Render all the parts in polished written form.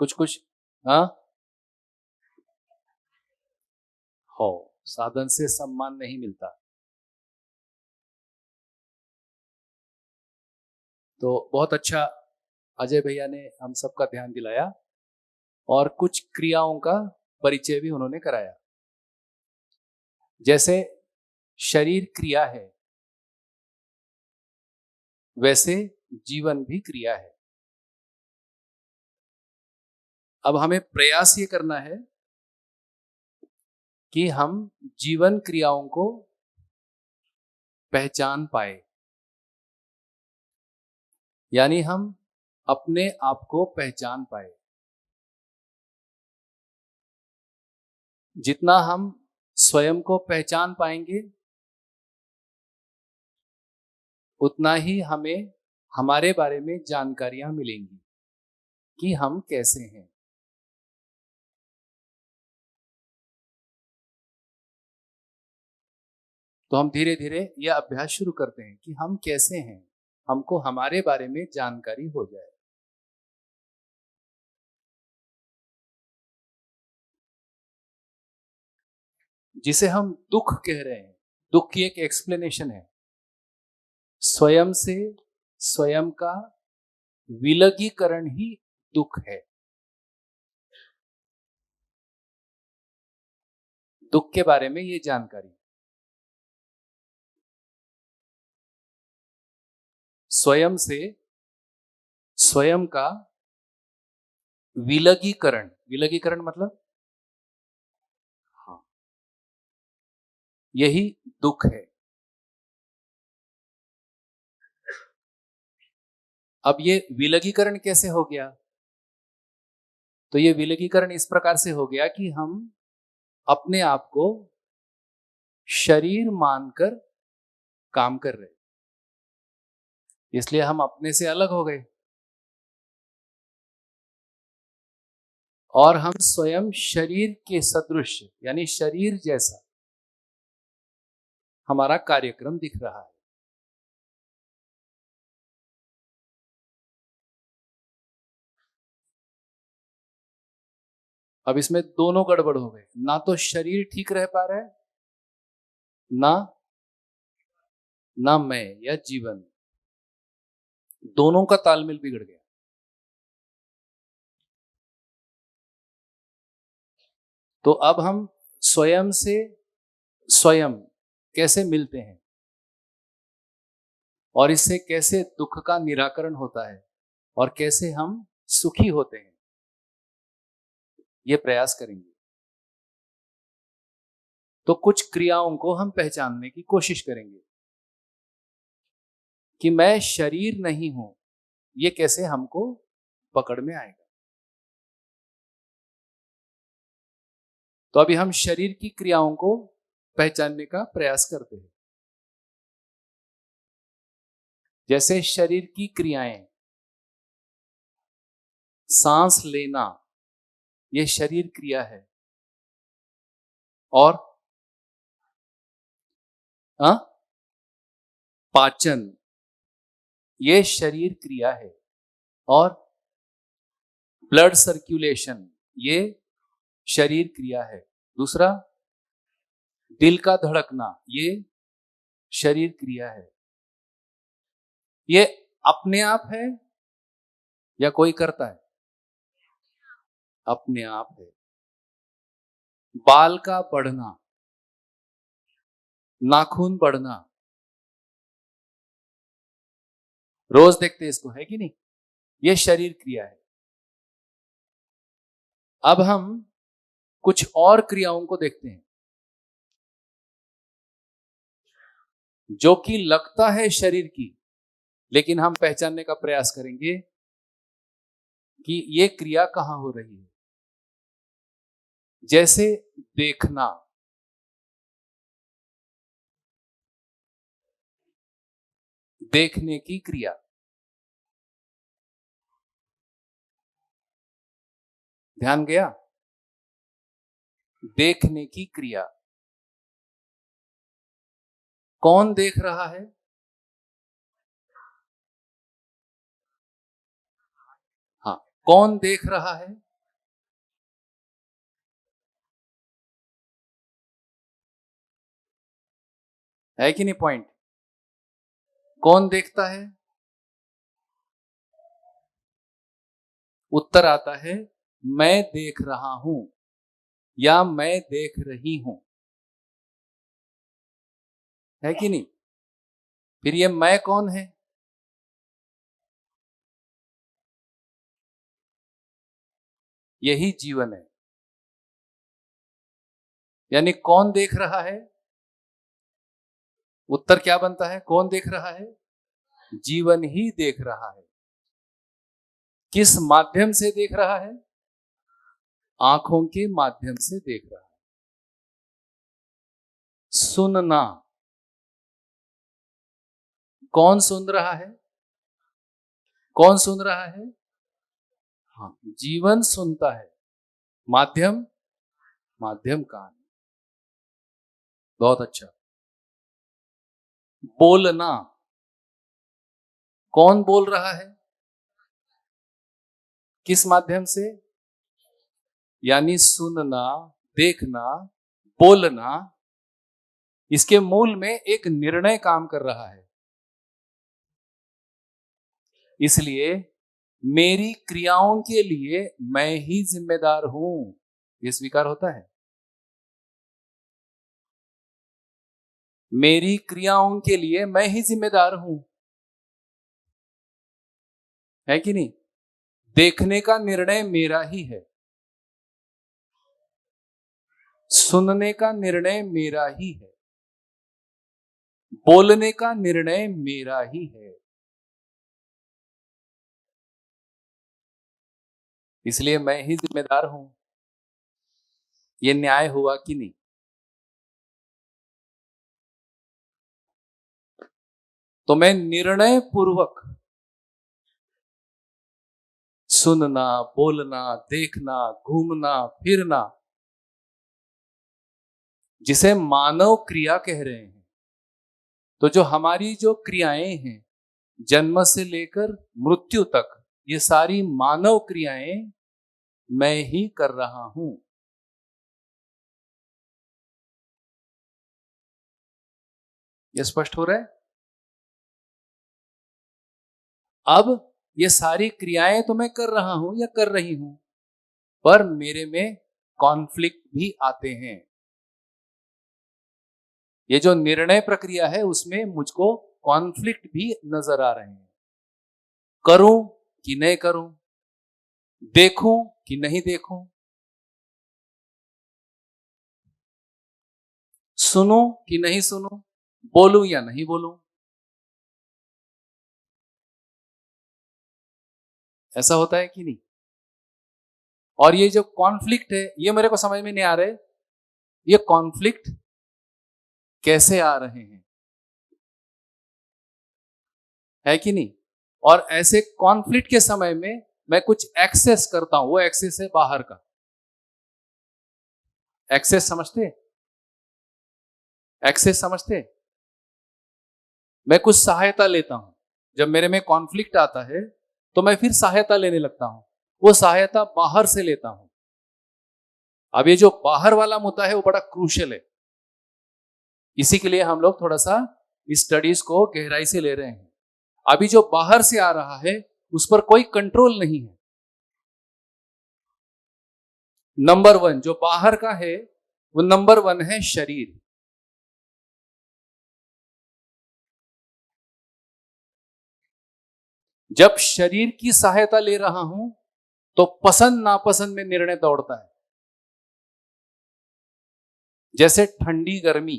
कुछ कुछ। हाँ, हो, साधन से सम्मान नहीं मिलता। तो बहुत अच्छा अजय भैया ने हम सबका ध्यान दिलाया और कुछ क्रियाओं का परिचय भी उन्होंने कराया। जैसे शरीर क्रिया है, वैसे जीवन भी क्रिया है। अब हमें प्रयास ये करना है कि हम जीवन क्रियाओं को पहचान पाए, यानी हम अपने आप को पहचान पाए। जितना हम स्वयं को पहचान पाएंगे, उतना ही हमें हमारे बारे में जानकारियां मिलेंगी कि हम कैसे हैं। तो हम धीरे धीरे यह अभ्यास शुरू करते हैं कि हम कैसे हैं, हमको हमारे बारे में जानकारी हो जाए। जिसे हम दुख कह रहे हैं, दुख की एक एक्सप्लेनेशन है। स्वयं से स्वयं का विलगीकरण ही दुख है। दुख के बारे में ये जानकारी, स्वयं से स्वयं का विलगीकरण। विलगीकरण मतलब, हाँ, यही दुख है। अब ये विलगीकरण कैसे हो गया? तो ये विलगीकरण इस प्रकार से हो गया कि हम अपने आप को शरीर मानकर काम कर रहे, इसलिए हम अपने से अलग हो गए और हम स्वयं शरीर के सदृश, यानी शरीर जैसा हमारा कार्यक्रम दिख रहा है। अब इसमें दोनों गड़बड़ हो गए, ना तो शरीर ठीक रह पा रहा है, ना ना मैं या जीवन, दोनों का तालमेल बिगड़ गया। तो अब हम स्वयं से स्वयं कैसे मिलते हैं और इससे कैसे दुख का निराकरण होता है और कैसे हम सुखी होते हैं, ये प्रयास करेंगे। तो कुछ क्रियाओं को हम पहचानने की कोशिश करेंगे कि मैं शरीर नहीं हूं, ये कैसे हमको पकड़ में आएगा। तो अभी हम शरीर की क्रियाओं को पहचानने का प्रयास करते हैं। जैसे शरीर की क्रियाएं, सांस लेना, ये शरीर क्रिया है। और आ, पाचन, ये शरीर क्रिया है। और ब्लड सर्कुलेशन, ये शरीर क्रिया है। दूसरा, दिल का धड़कना, ये शरीर क्रिया है। ये अपने आप है या कोई करता है? अपने आप है। बाल का बढ़ना, नाखून बढ़ना, रोज देखते हैं इसको, है कि नहीं? ये शरीर क्रिया है। अब हम कुछ और क्रियाओं को देखते हैं जो कि लगता है शरीर की, लेकिन हम पहचानने का प्रयास करेंगे कि ये क्रिया कहां हो रही है। जैसे देखना, देखने की क्रिया। ध्यान गया? देखने की क्रिया। कौन देख रहा है? हाँ, कौन देख रहा है? है कि नहीं पॉइंट? कौन देखता है? उत्तर आता है मैं देख रहा हूं या मैं देख रही हूं, है कि नहीं? फिर ये मैं कौन है? यही जीवन है। यानी कौन देख रहा है? उत्तर क्या बनता है? कौन देख रहा है? जीवन ही देख रहा है। किस माध्यम से देख रहा है? आंखों के माध्यम से देख रहा है। सुनना, कौन सुन रहा है? कौन सुन रहा है? हाँ, जीवन सुनता है। माध्यम, माध्यम कान। बहुत अच्छा। बोलना, कौन बोल रहा है? किस माध्यम से? यानी सुनना, देखना, बोलना, इसके मूल में एक निर्णय काम कर रहा है। इसलिए मेरी क्रियाओं के लिए मैं ही जिम्मेदार हूं, यह स्वीकार होता है। मेरी क्रियाओं के लिए मैं ही जिम्मेदार हूं, है कि नहीं? देखने का निर्णय मेरा ही है, सुनने का निर्णय मेरा ही है, बोलने का निर्णय मेरा ही है। इसलिए मैं ही जिम्मेदार हूं। यह न्याय हुआ कि नहीं? तो मैं निर्णय पूर्वक सुनना, बोलना, देखना, घूमना फिरना, जिसे मानव क्रिया कह रहे हैं। तो जो हमारी जो क्रियाएं हैं जन्म से लेकर मृत्यु तक, ये सारी मानव क्रियाएं मैं ही कर रहा हूं। ये स्पष्ट हो रहा है? अब ये सारी क्रियाएं तो मैं कर रहा हूं या कर रही हूं, पर मेरे में कॉन्फ्लिक्ट भी आते हैं। ये जो निर्णय प्रक्रिया है उसमें मुझको कॉन्फ्लिक्ट भी नजर आ रहे हैं। करूं कि नहीं करूं, देखूं कि नहीं देखूं, सुनूं कि नहीं सुनूं, बोलूं या नहीं बोलूं। ऐसा होता है कि नहीं? और ये जो कॉन्फ्लिक्ट है ये मेरे को समझ में नहीं आ रहा है, ये कॉन्फ्लिक्ट कैसे आ रहे हैं, है कि नहीं? और ऐसे कॉन्फ्लिक्ट के समय में मैं कुछ एक्सेस करता हूं, वो एक्सेस है बाहर का। एक्सेस समझते? एक्सेस समझते? मैं कुछ सहायता लेता हूं। जब मेरे में कॉन्फ्लिक्ट आता है तो मैं फिर सहायता लेने लगता हूं। वो सहायता बाहर से लेता हूं। अब ये जो बाहर वाला मुद्दा है वो बड़ा क्रूशियल है। इसी के लिए हम लोग थोड़ा सा इस स्टडीज को गहराई से ले रहे हैं। अभी जो बाहर से आ रहा है उस पर कोई कंट्रोल नहीं है। नंबर वन जो बाहर का है वो नंबर वन है शरीर। जब शरीर की सहायता ले रहा हूं तो पसंद नापसंद में निर्णय दौड़ता है। जैसे ठंडी गर्मी,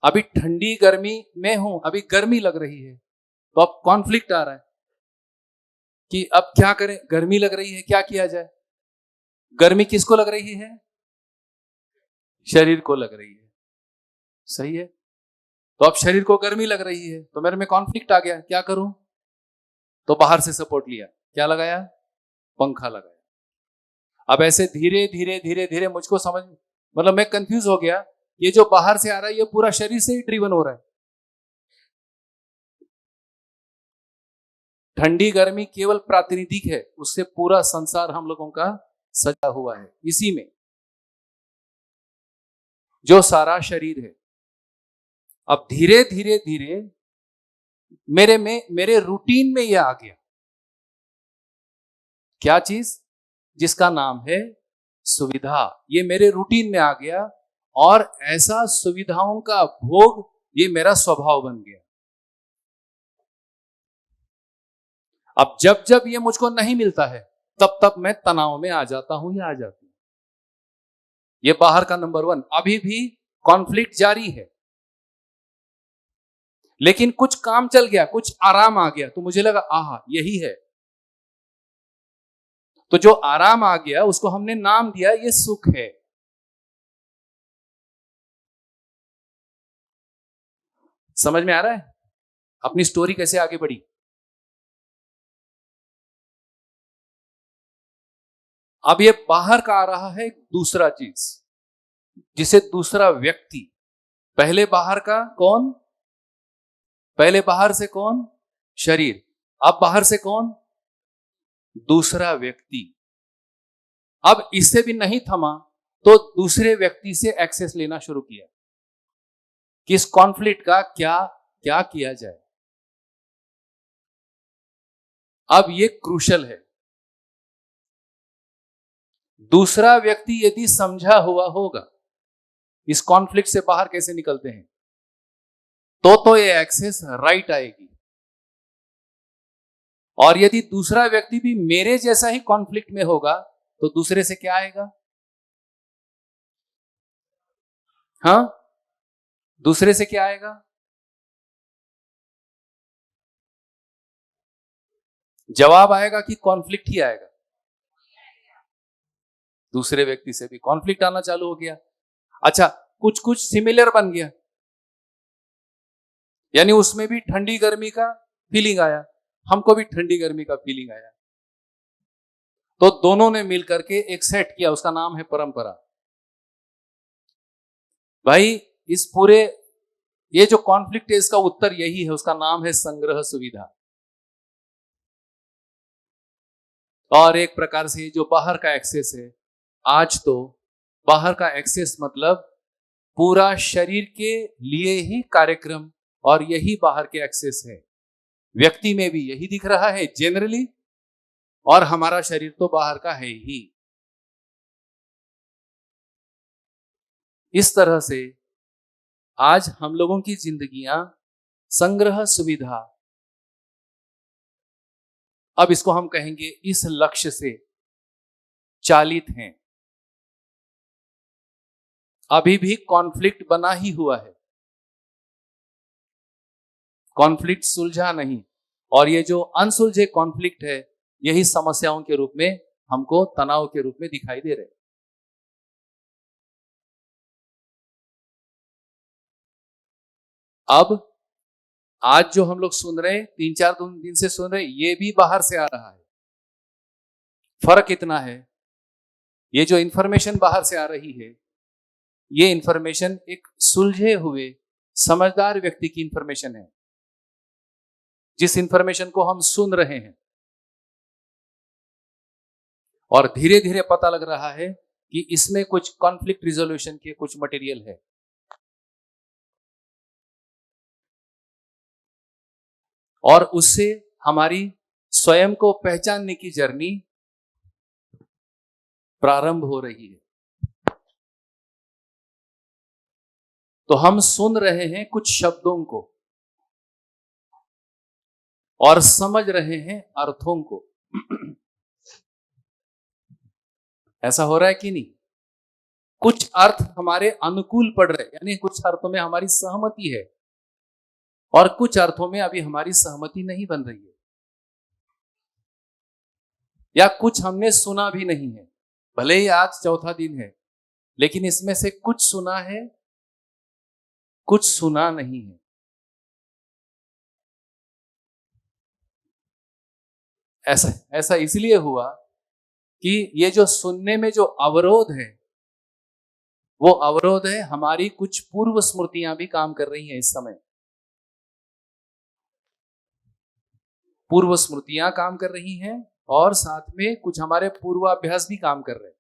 अभी ठंडी गर्मी में हूं, अभी गर्मी लग रही है तो अब कॉन्फ्लिक्ट आ रहा है कि अब क्या करें, गर्मी लग रही है, क्या किया जाए। गर्मी किसको लग रही है? शरीर को लग रही है। सही है। तो अब शरीर को गर्मी लग रही है तो मेरे में कॉन्फ्लिक्ट आ गया, क्या करूं? तो बाहर से सपोर्ट लिया, क्या लगाया? पंखा लगाया। अब ऐसे धीरे धीरे धीरे धीरे मुझको समझ, मतलब मैं कंफ्यूज हो गया, ये जो बाहर से आ रहा है ये पूरा शरीर से ही ड्रिवन हो रहा है। ठंडी गर्मी केवल प्रातिनिधिक है, उससे पूरा संसार हम लोगों का सजा हुआ है इसी में। जो सारा शरीर है। अब धीरे धीरे धीरे मेरे रूटीन में यह आ गया। क्या चीज? जिसका नाम है सुविधा। ये मेरे रूटीन में आ गया और ऐसा सुविधाओं का भोग ये मेरा स्वभाव बन गया। अब जब जब ये मुझको नहीं मिलता है तब तब मैं तनाव में आ जाता हूं या आ जाती हूं। ये बाहर का नंबर 1। अभी भी कॉन्फ्लिक्ट जारी है, लेकिन कुछ काम चल गया, कुछ आराम आ गया, तो मुझे लगा आहा यही है। तो जो आराम आ गया उसको हमने नाम दिया ये सुख है। समझ में आ रहा है अपनी स्टोरी कैसे आगे बढ़ी? अब ये बाहर का आ रहा है दूसरा चीज, जिसे दूसरा व्यक्ति। पहले बाहर का कौन? पहले बाहर से कौन? शरीर। अब बाहर से कौन? दूसरा व्यक्ति। अब इससे भी नहीं थमा तो दूसरे व्यक्ति से एक्सेस लेना शुरू किया कि इस कॉन्फ्लिक्ट का क्या क्या किया जाए। अब ये क्रूशल है। दूसरा व्यक्ति यदि समझा हुआ होगा इस कॉन्फ्लिक्ट से बाहर कैसे निकलते हैं, तो ये एक्सेस राइट आएगी। और यदि दूसरा व्यक्ति भी मेरे जैसा ही कॉन्फ्लिक्ट में होगा तो दूसरे से क्या आएगा? हाँ, दूसरे से क्या आएगा? जवाब आएगा कि कॉन्फ्लिक्ट ही आएगा। दूसरे व्यक्ति से भी कॉन्फ्लिक्ट आना चालू हो गया। अच्छा, कुछ कुछ सिमिलर बन गया, यानी उसमें भी ठंडी गर्मी का फीलिंग आया, हमको भी ठंडी गर्मी का फीलिंग आया। तो दोनों ने मिलकर के एक सेट किया, उसका नाम है परंपरा। भाई इस पूरे ये जो कॉन्फ्लिक्ट है इसका उत्तर यही है, उसका नाम है संग्रह सुविधा। और एक प्रकार से जो बाहर का एक्सेस है, आज तो बाहर का एक्सेस मतलब पूरा शरीर के लिए ही कार्यक्रम, और यही बाहर के एक्सेस है। व्यक्ति में भी यही दिख रहा है जनरली, और हमारा शरीर तो बाहर का है ही। इस तरह से आज हम लोगों की जिंदगियां संग्रह सुविधा, अब इसको हम कहेंगे इस लक्ष्य से चालित हैं। अभी भी कॉन्फ्लिक्ट बना ही हुआ है, कॉन्फ्लिक्ट सुलझा नहीं। और ये जो अनसुलझे कॉन्फ्लिक्ट है यही समस्याओं के रूप में हमको तनाव के रूप में दिखाई दे रहे हैं। अब आज जो हम लोग सुन रहे हैं, 3-4 दिन से सुन रहे हैं, ये भी बाहर से आ रहा है। फर्क इतना है, ये जो इंफॉर्मेशन बाहर से आ रही है ये इंफॉर्मेशन एक सुलझे हुए समझदार व्यक्ति की इंफॉर्मेशन है। जिस इंफॉर्मेशन को हम सुन रहे हैं और धीरे धीरे पता लग रहा है कि इसमें कुछ कॉन्फ्लिक्ट रिजोल्यूशन के कुछ मटेरियल है। और उससे हमारी स्वयं को पहचानने की जर्नी प्रारंभ हो रही है। तो हम सुन रहे हैं कुछ शब्दों को और समझ रहे हैं अर्थों को। ऐसा हो रहा है कि नहीं? कुछ अर्थ हमारे अनुकूल पड़ रहे, यानी कुछ अर्थों में हमारी सहमति है और कुछ अर्थों में अभी हमारी सहमति नहीं बन रही है, या कुछ हमने सुना भी नहीं है। भले ही आज चौथा दिन है, लेकिन इसमें से कुछ सुना है, कुछ सुना नहीं है। ऐसा इसलिए हुआ कि ये जो सुनने में जो अवरोध है, वो अवरोध है हमारी कुछ पूर्व स्मृतियां भी काम कर रही हैं इस समय। पूर्व स्मृतियां काम कर रही हैं और साथ में कुछ हमारे पूर्वाभ्यास भी काम कर रहे हैं।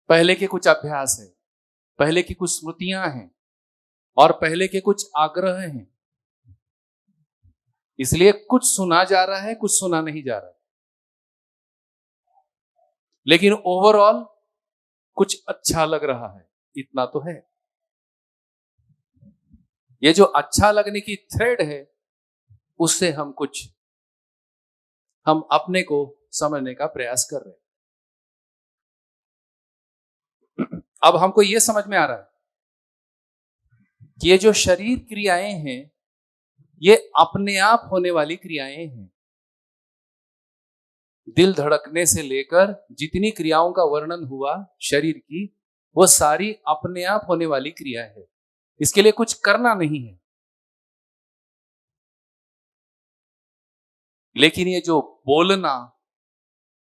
पहले के कुछ अभ्यास है, पहले की कुछ स्मृतियां हैं और पहले के कुछ आग्रह हैं। इसलिए कुछ सुना जा रहा है, कुछ सुना नहीं जा रहा है, लेकिन ओवरऑल कुछ अच्छा लग रहा है, इतना तो है। ये जो अच्छा लगने की थ्रेड है, उससे हम अपने को समझने का प्रयास कर रहे हैं। अब हमको यह समझ में आ रहा है कि ये जो शरीर क्रियाएं हैं, ये अपने आप होने वाली क्रियाएं हैं। दिल धड़कने से लेकर जितनी क्रियाओं का वर्णन हुआ शरीर की, वो सारी अपने आप होने वाली क्रिया है। इसके लिए कुछ करना नहीं है। लेकिन ये जो बोलना,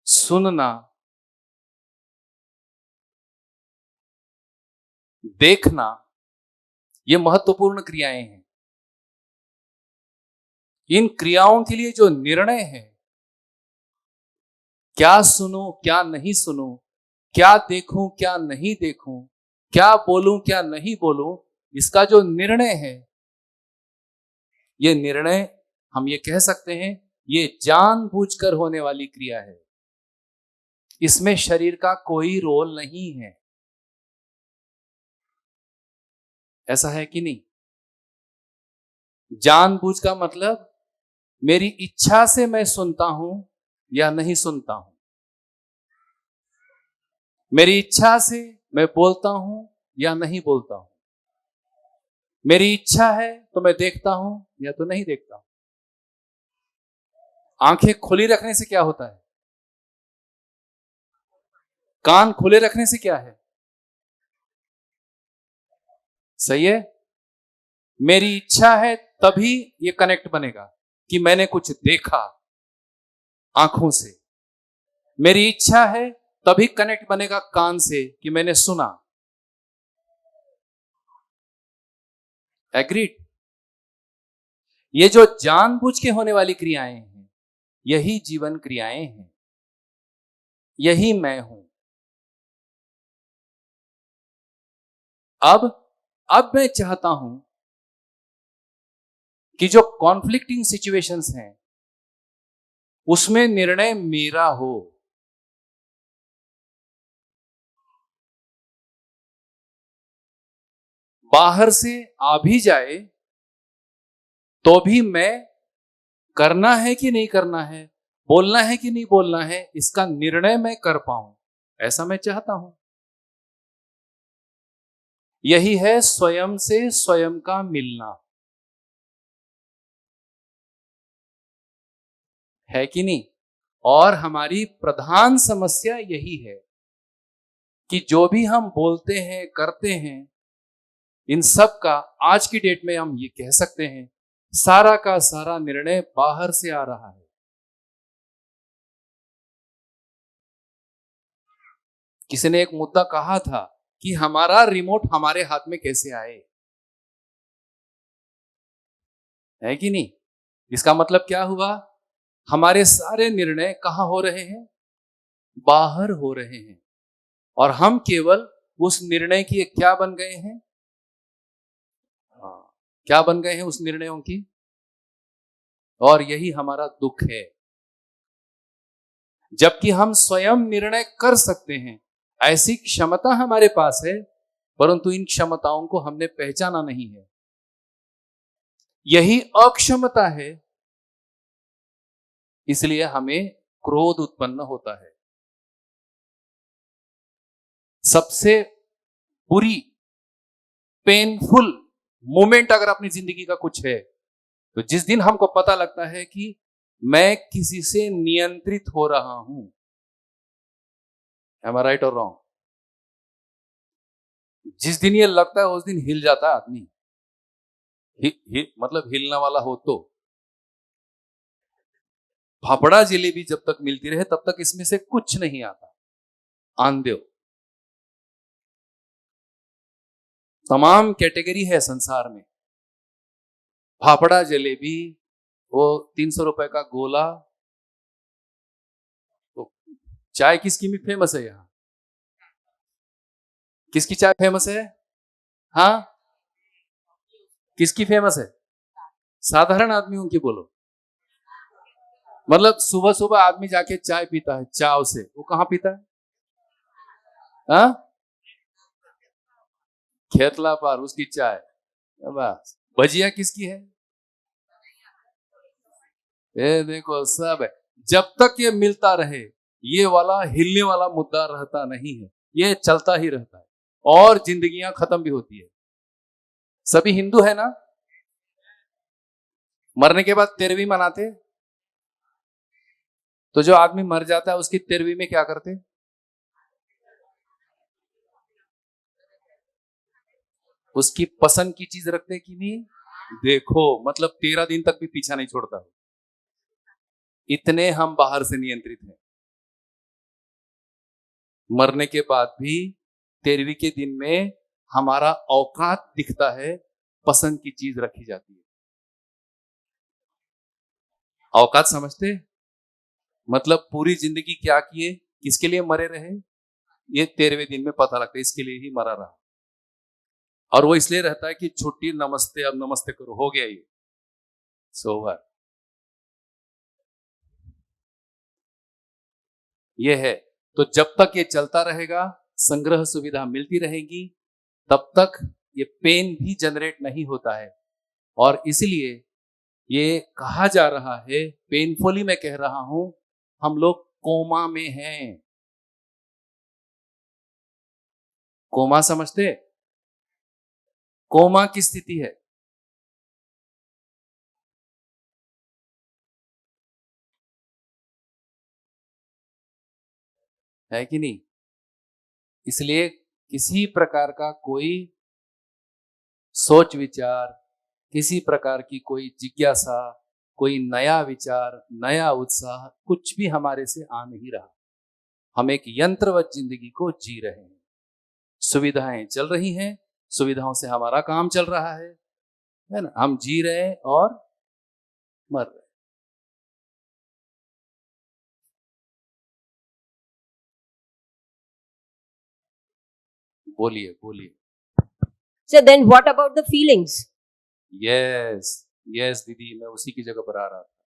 सुनना, देखना, ये महत्वपूर्ण क्रियाएं हैं। इन क्रियाओं के लिए जो निर्णय है, क्या सुनूं क्या नहीं सुनूं, क्या देखूं क्या नहीं देखूं, क्या बोलूं क्या नहीं बोलूं, इसका जो निर्णय है, ये निर्णय हम ये कह सकते हैं, ये जानबूझकर होने वाली क्रिया है। इसमें शरीर का कोई रोल नहीं है। ऐसा है कि नहीं? जानबूझ का मतलब मेरी इच्छा से मैं सुनता हूं या नहीं सुनता हूं, मेरी इच्छा से मैं बोलता हूं या नहीं बोलता हूं, मेरी इच्छा है तो मैं देखता हूं या तो नहीं देखता हूं। आंखें खुली रखने से क्या होता है? कान खुले रखने से क्या है? सही है। मेरी इच्छा है तभी ये कनेक्ट बनेगा कि मैंने कुछ देखा आंखों से। मेरी इच्छा है तभी कनेक्ट बनेगा कान से कि मैंने सुना। एग्रीड? ये जो जानबूझ के होने वाली क्रियाएं हैं, यही जीवन क्रियाएं हैं, यही मैं हूं। अब मैं चाहता हूं कि जो कॉन्फ्लिक्टिंग सिचुएशंस हैं, उसमें निर्णय मेरा हो। बाहर से आ भी जाए तो भी मैं करना है कि नहीं करना है, बोलना है कि नहीं बोलना है, इसका निर्णय मैं कर पाऊं, ऐसा मैं चाहता हूं। यही है स्वयं से स्वयं का मिलना, है कि नहीं? और हमारी प्रधान समस्या यही है कि जो भी हम बोलते हैं, करते हैं, इन सब का आज की डेट में हम ये कह सकते हैं, सारा का सारा निर्णय बाहर से आ रहा है। किसी ने एक मुद्दा कहा था कि हमारा रिमोट हमारे हाथ में कैसे आए, है कि नहीं? इसका मतलब क्या हुआ? हमारे सारे निर्णय कहां हो रहे हैं? बाहर हो रहे हैं। और हम केवल उस निर्णय की क्या बन गए हैं? क्या बन गए हैं उस निर्णयों की? और यही हमारा दुख है। जबकि हम स्वयं निर्णय कर सकते हैं, ऐसी क्षमता हमारे पास है, परंतु इन क्षमताओं को हमने पहचाना नहीं है। यही अक्षमता है, इसलिए हमें क्रोध उत्पन्न होता है। सबसे बुरी पेनफुल मोमेंट अगर अपनी जिंदगी का कुछ है, तो जिस दिन हमको पता लगता है कि मैं किसी से नियंत्रित हो रहा हूं। Am I right or wrong? जिस दिन ये लगता है उस दिन हिल जाता है आदमी। मतलब हिलने वाला हो तो। फाफड़ा जलेबी जब तक मिलती रहे तब तक इसमें से कुछ नहीं आता। आंदेव तमाम कैटेगरी है संसार में। फाफड़ा जलेबी, वो 300 रुपए का गोला। तो चाय किसकी में फेमस है यहाँ? किसकी चाय फेमस है? हाँ, किसकी फेमस है? साधारण आदमियों की बोलो। मतलब सुबह सुबह आदमी जाके चाय पीता है चाव से, वो कहाँ पीता है? हाँ, खेतला पार उसकी चाय। बस भजिया किसकी है? ये देखो सब है। जब तक ये मिलता रहे, ये वाला हिलने वाला मुद्दा रहता नहीं है, ये चलता ही रहता है और जिंदगियां खत्म भी होती है। सभी हिंदू है ना? मरने के बाद तेरहवीं मनाते। तो जो आदमी मर जाता है उसकी तेरहवीं में क्या करते? उसकी पसंद की चीज रखते कि नहीं? देखो मतलब 13 दिन तक भी पीछा नहीं छोड़ता। इतने हम बाहर से नियंत्रित हैं। मरने के बाद भी 13वीं के दिन में हमारा औकात दिखता है, पसंद की चीज रखी जाती है। औकात समझते? मतलब पूरी जिंदगी क्या किए, किसके लिए मरे रहे, ये 13वें दिन में पता लगता है, इसके लिए ही मरा रहा। और वो इसलिए रहता है कि छुट्टी, नमस्ते, अब नमस्ते करो, हो गया ये सोवर। ये है। तो जब तक ये चलता रहेगा, संग्रह सुविधा मिलती रहेगी, तब तक ये पेन भी जनरेट नहीं होता है। और इसलिए ये कहा जा रहा है, पेनफुली मैं कह रहा हूं, हम लोग कोमा में हैं। कोमा समझते? कोमा की स्थिति है कि नहीं? इसलिए किसी प्रकार का कोई सोच विचार, किसी प्रकार की कोई जिज्ञासा, कोई नया विचार, नया उत्साह कुछ भी हमारे से आ नहीं रहा। हम एक यंत्रवत जिंदगी को जी रहे हैं। सुविधाएं चल रही हैं, सुविधाओं से हमारा काम चल रहा है ना? हम जी रहे हैं और मर रहे हैं। बोलिए बोलिए। So then what about the feelings? Yes yes दीदी, मैं उसी की जगह पर आ रहा था।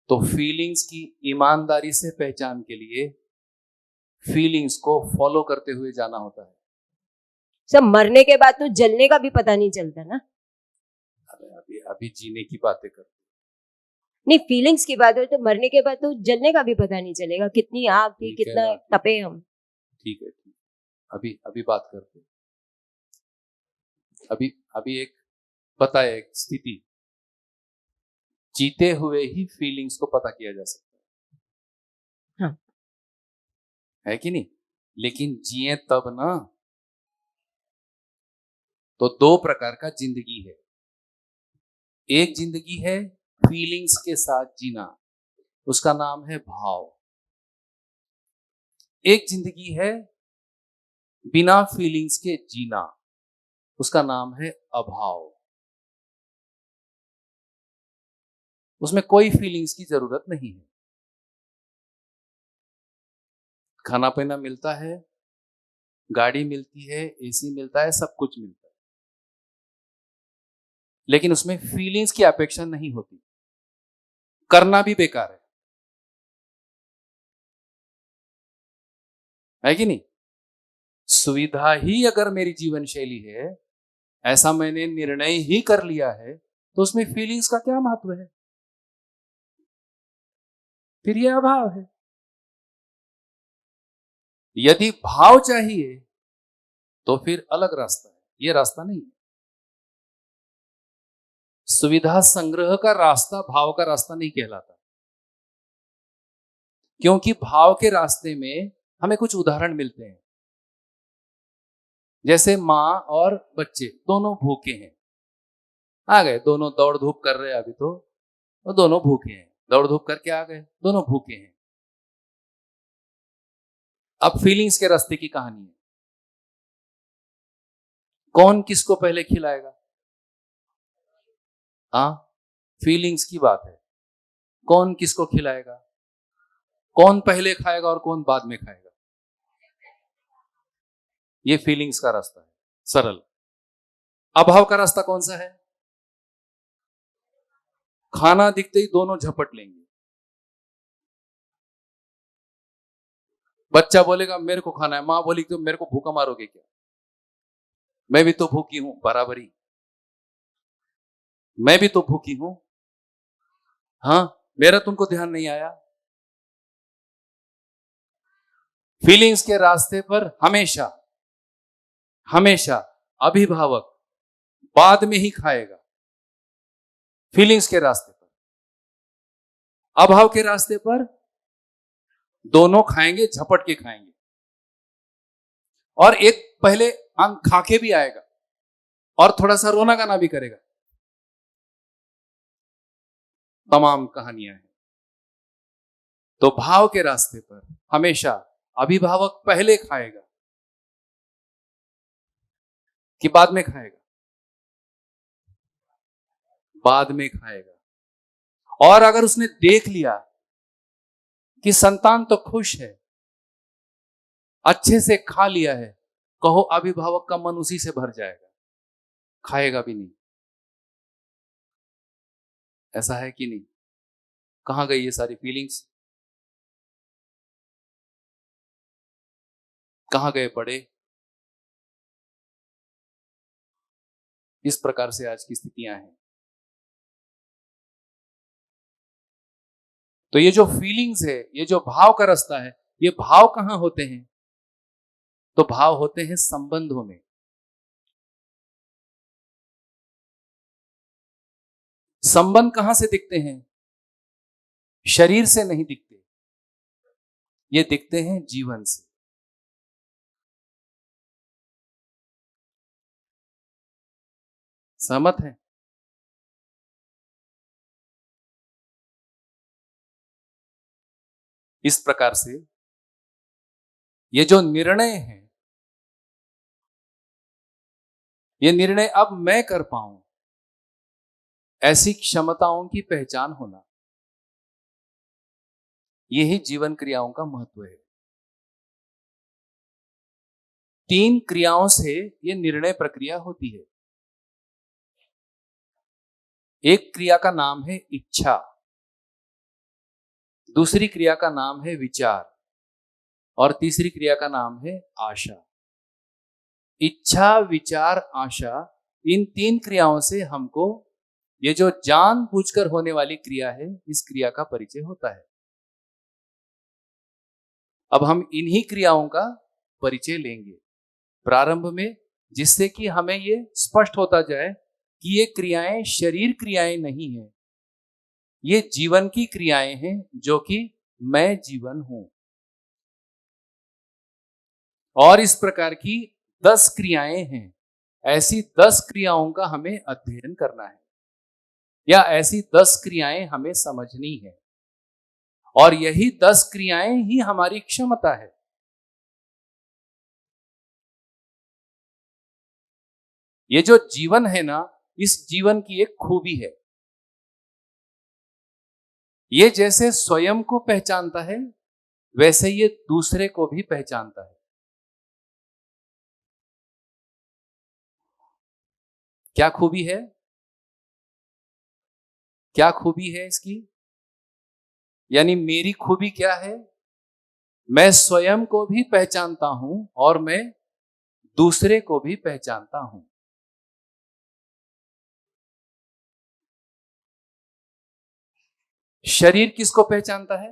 तो फीलिंग्स की ईमानदारी से पहचान के लिए फीलिंग्स को फॉलो करते हुए जाना होता है। सब मरने के बाद तो जलने का भी पता नहीं चलता ना। अरे अभी अभी जीने की बातें कर। नहीं, फीलिंग्स की बात हो तो मरने के बाद तो जलने का भी पता नहीं चलेगा, कितनी आग थी, ठीक है कितना ना, तपे हम। ठीक है ठीक। अभी अभी बात करते हैं। अभी अभी एक पता है, एक स्थिति, जीते हुए ही फीलिंग्स को पता किया जा सकता हाँ। है कि नहीं? लेकिन जिए तब ना। तो दो प्रकार का जिंदगी है। एक जिंदगी है फीलिंग्स के साथ जीना, उसका नाम है भाव। एक जिंदगी है बिना फीलिंग्स के जीना, उसका नाम है अभाव। उसमें कोई फीलिंग्स की जरूरत नहीं है। खाना पीना मिलता है, गाड़ी मिलती है, एसी मिलता है, सब कुछ मिलता है, लेकिन उसमें फीलिंग्स की अपेक्षा नहीं होती। करना भी बेकार है कि नहीं? सुविधा ही अगर मेरी जीवन शैली है, ऐसा मैंने निर्णय ही कर लिया है, तो उसमें फीलिंग्स का क्या महत्व है? फिर यह अभाव है। यदि भाव चाहिए तो फिर अलग रास्ता है, यह रास्ता नहीं है। सुविधा संग्रह का रास्ता भाव का रास्ता नहीं कहलाता, क्योंकि भाव के रास्ते में हमें कुछ उदाहरण मिलते हैं। जैसे माँ और बच्चे दोनों भूखे हैं, आ गए, दोनों दौड़ धूप कर रहे हैं, अभी तो दोनों भूखे हैं, दौड़ धूप करके आ गए, दोनों भूखे हैं। अब फीलिंग्स के रास्ते की कहानी है, कौन किसको पहले खिलाएगा? हाँ, फीलिंग्स की बात है, कौन किसको खिलाएगा? कौन पहले खाएगा और कौन बाद में खाएगा? ये फीलिंग्स का रास्ता है, सरल। अभाव का रास्ता कौन सा है? खाना दिखते ही दोनों झपट लेंगे। बच्चा बोलेगा मेरे को खाना है, मां बोली तो मेरे को भूखा मारोगे क्या? मैं भी तो भूखी हूं, बराबरी। मैं भी तो भूखी हूं। हाँ, मेरा तुमको ध्यान नहीं आया। फीलिंग्स के रास्ते पर हमेशा हमेशा अभिभावक बाद में ही खाएगा। फीलिंग्स के रास्ते पर, अभाव के रास्ते पर दोनों खाएंगे, झपट के खाएंगे। और एक पहले अंग खा के भी आएगा और थोड़ा सा रोना गाना भी करेगा। तमाम कहानियां हैं। तो भाव के रास्ते पर हमेशा अभिभावक पहले खाएगा कि बाद में खाएगा? बाद में खाएगा। और अगर उसने देख लिया कि संतान तो खुश है, अच्छे से खा लिया है, कहो अभिभावक का मन उसी से भर जाएगा, खाएगा भी नहीं। ऐसा है कि नहीं? कहां गई ये सारी फीलिंग्स? कहां गए बड़े? इस प्रकार से आज की स्थितियां हैं। तो ये जो फीलिंग्स है, ये जो भाव का रास्ता है, ये भाव कहां होते हैं? तो भाव होते हैं संबंधों में। संबंध कहां से दिखते हैं? शरीर से नहीं दिखते, ये दिखते हैं जीवन से। सहमत है? इस प्रकार से ये जो निर्णय है, ये निर्णय अब मैं कर पाऊं, ऐसी क्षमताओं की पहचान होना, यही जीवन क्रियाओं का महत्व है। 3 क्रियाओं से ये निर्णय प्रक्रिया होती है। एक क्रिया का नाम है इच्छा, दूसरी क्रिया का नाम है विचार, और तीसरी क्रिया का नाम है आशा। इच्छा, विचार, आशा, इन 3 क्रियाओं से हमको ये जो जानबूझकर होने वाली क्रिया है, इस क्रिया का परिचय होता है। अब हम इन्हीं क्रियाओं का परिचय लेंगे प्रारंभ में, जिससे कि हमें ये स्पष्ट होता जाए कि ये क्रियाएं शरीर क्रियाएं नहीं है, ये जीवन की क्रियाएं हैं, जो कि मैं जीवन हूं। और इस प्रकार की 10 क्रियाएं हैं। ऐसी 10 क्रियाओं का हमें अध्ययन करना है, या ऐसी 10 क्रियाएं हमें समझनी है, और यही 10 क्रियाएं ही हमारी क्षमता है। ये जो जीवन है ना, इस जीवन की एक खूबी है। ये जैसे स्वयं को पहचानता है, वैसे ये दूसरे को भी पहचानता है। क्या खूबी है? क्या खूबी है इसकी? यानी मेरी खूबी क्या है? मैं स्वयं को भी पहचानता हूं और मैं दूसरे को भी पहचानता हूं। शरीर किसको पहचानता है?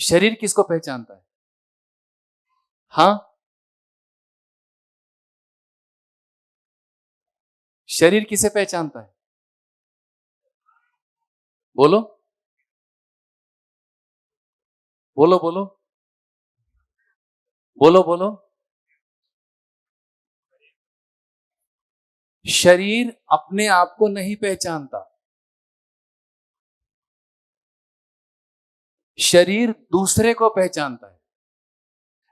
शरीर किसको पहचानता है? हां, शरीर किसे पहचानता है? बोलो बोलो बोलो बोलो बोलो। शरीर अपने आप को नहीं पहचानता, शरीर दूसरे को पहचानता है।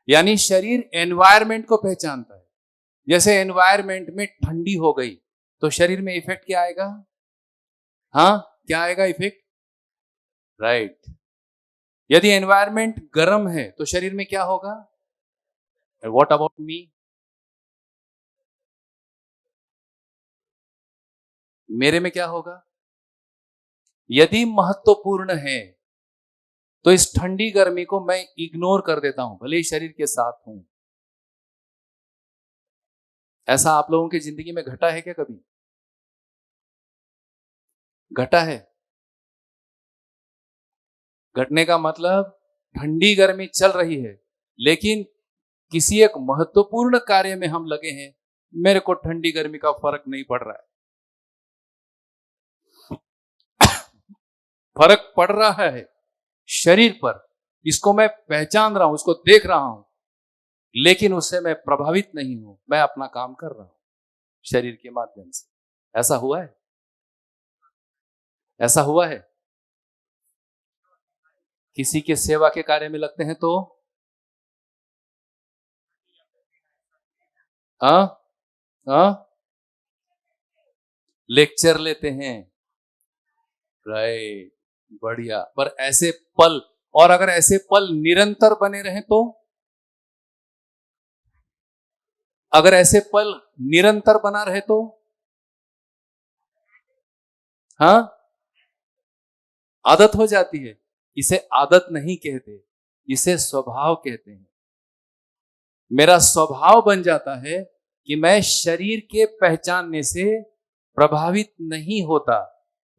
यानी शरीर एनवायरमेंट को पहचानता है। जैसे एनवायरमेंट में ठंडी हो गई तो शरीर में इफेक्ट क्या आएगा? हाँ, क्या आएगा इफेक्ट? राइट। यदि एनवायरमेंट गर्म है तो शरीर में क्या होगा? What about me? मेरे में क्या होगा? यदि महत्वपूर्ण है तो इस ठंडी गर्मी को मैं इग्नोर कर देता हूं, भले ही शरीर के साथ हूं। ऐसा आप लोगों की जिंदगी में घटा है क्या कभी? घटा है? घटने का मतलब ठंडी गर्मी चल रही है, लेकिन किसी एक महत्वपूर्ण कार्य में हम लगे हैं, मेरे को ठंडी गर्मी का फर्क नहीं पड़ रहा है। फर्क पड़ रहा है शरीर पर, इसको मैं पहचान रहा हूं, उसको देख रहा हूं, लेकिन उससे मैं प्रभावित नहीं हूं, मैं अपना काम कर रहा हूं शरीर के माध्यम से। ऐसा हुआ है? ऐसा हुआ है? किसी के सेवा के कार्य में लगते हैं तो हाँ हाँ लेक्चर लेते हैं, राइट, बढ़िया। पर ऐसे पल, और अगर ऐसे पल निरंतर बने रहे तो, अगर ऐसे पल निरंतर बना रहे तो, हाँ, आदत हो जाती है। इसे आदत नहीं कहते, इसे स्वभाव कहते हैं। मेरा स्वभाव बन जाता है कि मैं शरीर के पहचानने से प्रभावित नहीं होता।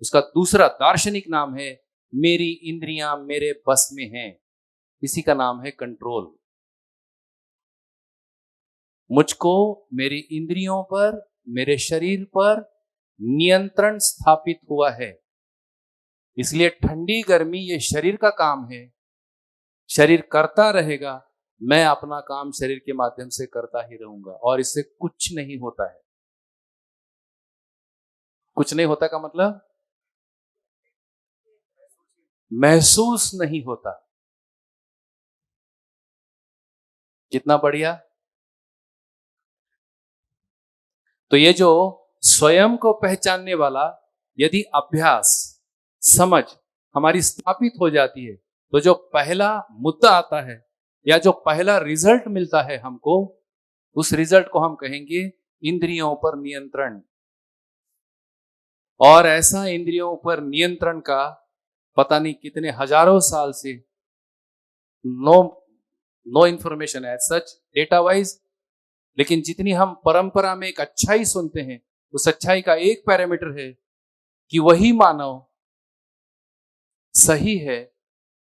उसका दूसरा दार्शनिक नाम है, मेरी इंद्रियां मेरे बस में हैं। इसी का नाम है कंट्रोल। मुझको मेरी इंद्रियों पर, मेरे शरीर पर नियंत्रण स्थापित हुआ है। इसलिए ठंडी गर्मी ये शरीर का काम है, शरीर करता रहेगा, मैं अपना काम शरीर के माध्यम से करता ही रहूंगा, और इससे कुछ नहीं होता है। कुछ नहीं होता का मतलब महसूस नहीं होता। कितना बढ़िया। तो ये जो स्वयं को पहचानने वाला यदि अभ्यास, समझ हमारी स्थापित हो जाती है, तो जो पहला मुद्दा आता है या जो पहला रिजल्ट मिलता है हमको, उस रिजल्ट को हम कहेंगे इंद्रियों पर नियंत्रण। और ऐसा इंद्रियों पर नियंत्रण का पता नहीं कितने हजारों साल से नो नो इंफॉर्मेशन है सच डेटा वाइज, लेकिन जितनी हम परंपरा में एक अच्छाई सुनते हैं, उस अच्छाई का एक पैरामीटर है कि वही मानव सही है,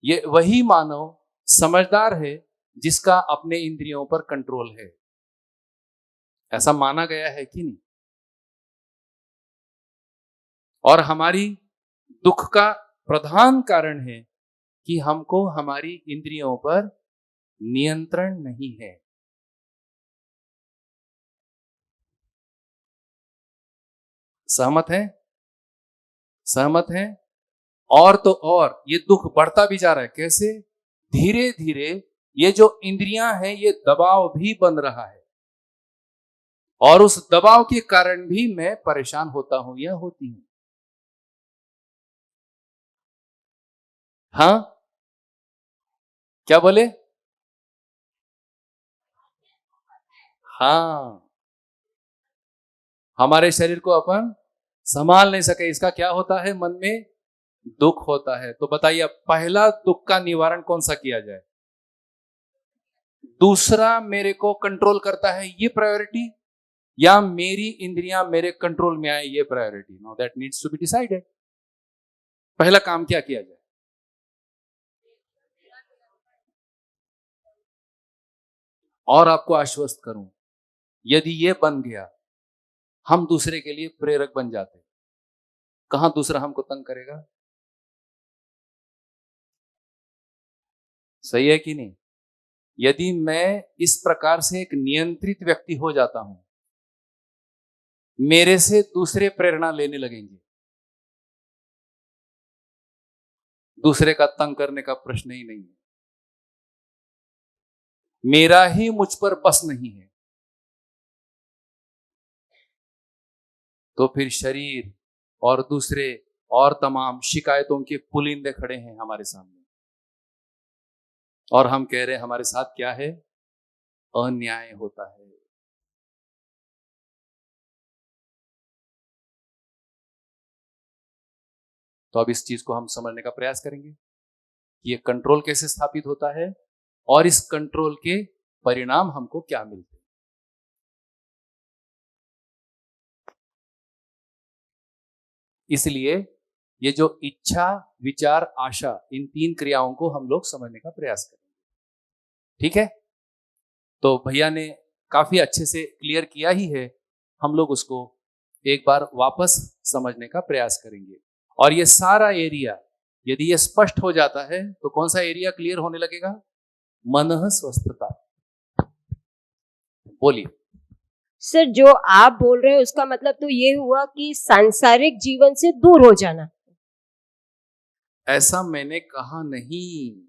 ये वही मानव समझदार है जिसका अपने इंद्रियों पर कंट्रोल है। ऐसा माना गया है कि नहीं? और हमारी दुख का प्रधान कारण है कि हमको हमारी इंद्रियों पर नियंत्रण नहीं है। सहमत है? सहमत है? और तो और ये दुख बढ़ता भी जा रहा है। कैसे? धीरे धीरे ये जो इंद्रियां हैं, ये दबाव भी बन रहा है, और उस दबाव के कारण भी मैं परेशान होता हूं या होती हूं। हाँ, क्या बोले? हाँ, हमारे शरीर को अपन संभाल नहीं सके, इसका क्या होता है? मन में दुख होता है। तो बताइए, अब पहला दुख का निवारण कौन सा किया जाए? दूसरा मेरे को कंट्रोल करता है, ये प्रायोरिटी, या मेरी इंद्रियां मेरे कंट्रोल में आए, ये priority? No, that needs to be decided. पहला काम क्या किया जाए? और आपको आश्वस्त करूं, यदि ये बन गया, हम दूसरे के लिए प्रेरक बन जाते। कहां दूसरा हमको तंग करेगा? सही है कि नहीं? यदि मैं इस प्रकार से एक नियंत्रित व्यक्ति हो जाता हूं, मेरे से दूसरे प्रेरणा लेने लगेंगे। दूसरे का तंग करने का प्रश्न ही नहीं है। मेरा ही मुझ पर बस नहीं है, तो फिर शरीर और दूसरे और तमाम शिकायतों के पुलिंदे खड़े हैं हमारे सामने, और हम कह रहे हैं हमारे साथ क्या है, अन्याय होता है। तो अब इस चीज को हम समझने का प्रयास करेंगे कि ये कंट्रोल कैसे स्थापित होता है और इस कंट्रोल के परिणाम हमको क्या मिलते हैं। इसलिए ये जो इच्छा, विचार, आशा, इन 3 क्रियाओं को हम लोग समझने का प्रयास करेंगे। ठीक है, तो भैया ने काफी अच्छे से क्लियर किया ही है, हम लोग उसको एक बार वापस समझने का प्रयास करेंगे। और ये सारा एरिया यदि ये स्पष्ट हो जाता है तो कौन सा एरिया क्लियर होने लगेगा, मनः स्वस्थता। बोलिए। सर जो आप बोल रहे हैं उसका मतलब तो ये हुआ कि सांसारिक जीवन से दूर हो जाना, ऐसा मैंने कहा नहीं,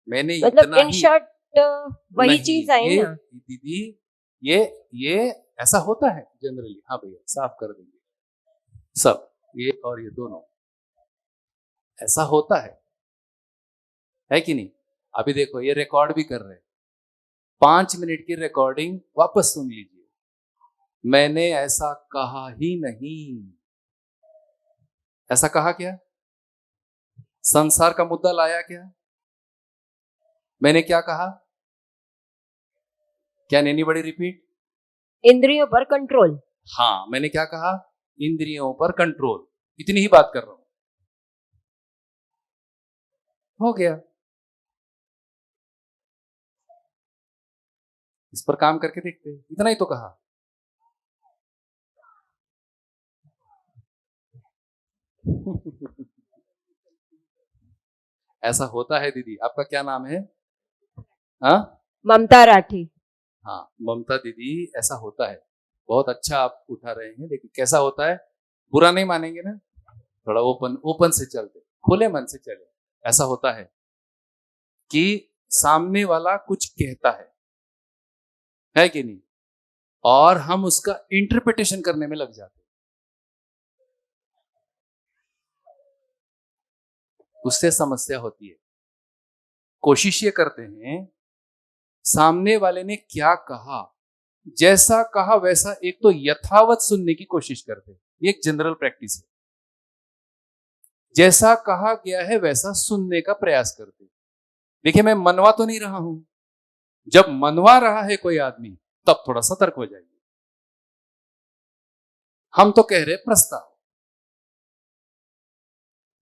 मैंने मतलब इतना इन ही शॉर्ट वही नहीं, चीज आई ये ना। दीदी, ये ऐसा होता है जनरली। हाँ भैया साफ कर देंगे सब, ये और ये दोनों ऐसा होता है कि नहीं। अभी देखो ये रिकॉर्ड भी कर रहे हैं, 5 मिनट की रिकॉर्डिंग वापस सुन लीजिए। मैंने ऐसा कहा ही नहीं। ऐसा कहा क्या, संसार का मुद्दा लाया क्या, मैंने क्या कहा, क्या नैनी बड़ी रिपीट, इंद्रियों पर कंट्रोल। हाँ मैंने क्या कहा, इंद्रियों पर कंट्रोल। इतनी ही बात कर रहा हूं, हो गया। इस पर काम करके देखते हैं, इतना ही तो कहा। ऐसा होता है दीदी। आपका क्या नाम है? हाँ ममता राठी। हाँ ममता दीदी, ऐसा होता है। बहुत अच्छा आप उठा रहे हैं, लेकिन कैसा होता है, बुरा नहीं मानेंगे ना, थोड़ा ओपन से चलते, खुले मन से चले। ऐसा होता है कि सामने वाला कुछ कहता है कि नहीं, और हम उसका इंटरप्रिटेशन करने में लग जाते हैं, उससे समस्या होती है। कोशिश ये करते हैं, सामने वाले ने क्या कहा, जैसा कहा वैसा एक तो यथावत सुनने की कोशिश करते हैं। ये एक जनरल प्रैक्टिस है। जैसा कहा गया है वैसा सुनने का प्रयास करते हैं। देखिए मैं मनवा तो नहीं रहा हूं, जब मनवा रहा है कोई आदमी तब थोड़ा सतर्क हो जाइए। हम तो कह रहे प्रस्ताव,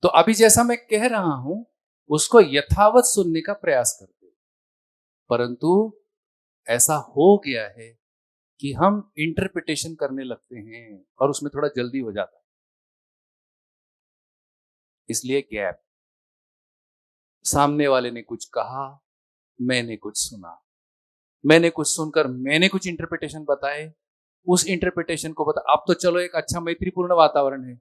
तो अभी जैसा मैं कह रहा हूं उसको यथावत सुनने का प्रयास करते, परंतु ऐसा हो गया है कि हम इंटरप्रिटेशन करने लगते हैं और उसमें थोड़ा जल्दी हो जाता है। इसलिए गैप, सामने वाले ने कुछ कहा, मैंने कुछ सुना, मैंने कुछ सुनकर मैंने कुछ इंटरप्रिटेशन बताए, उस इंटरप्रिटेशन को बता। अब तो चलो एक अच्छा मैत्रीपूर्ण वातावरण है,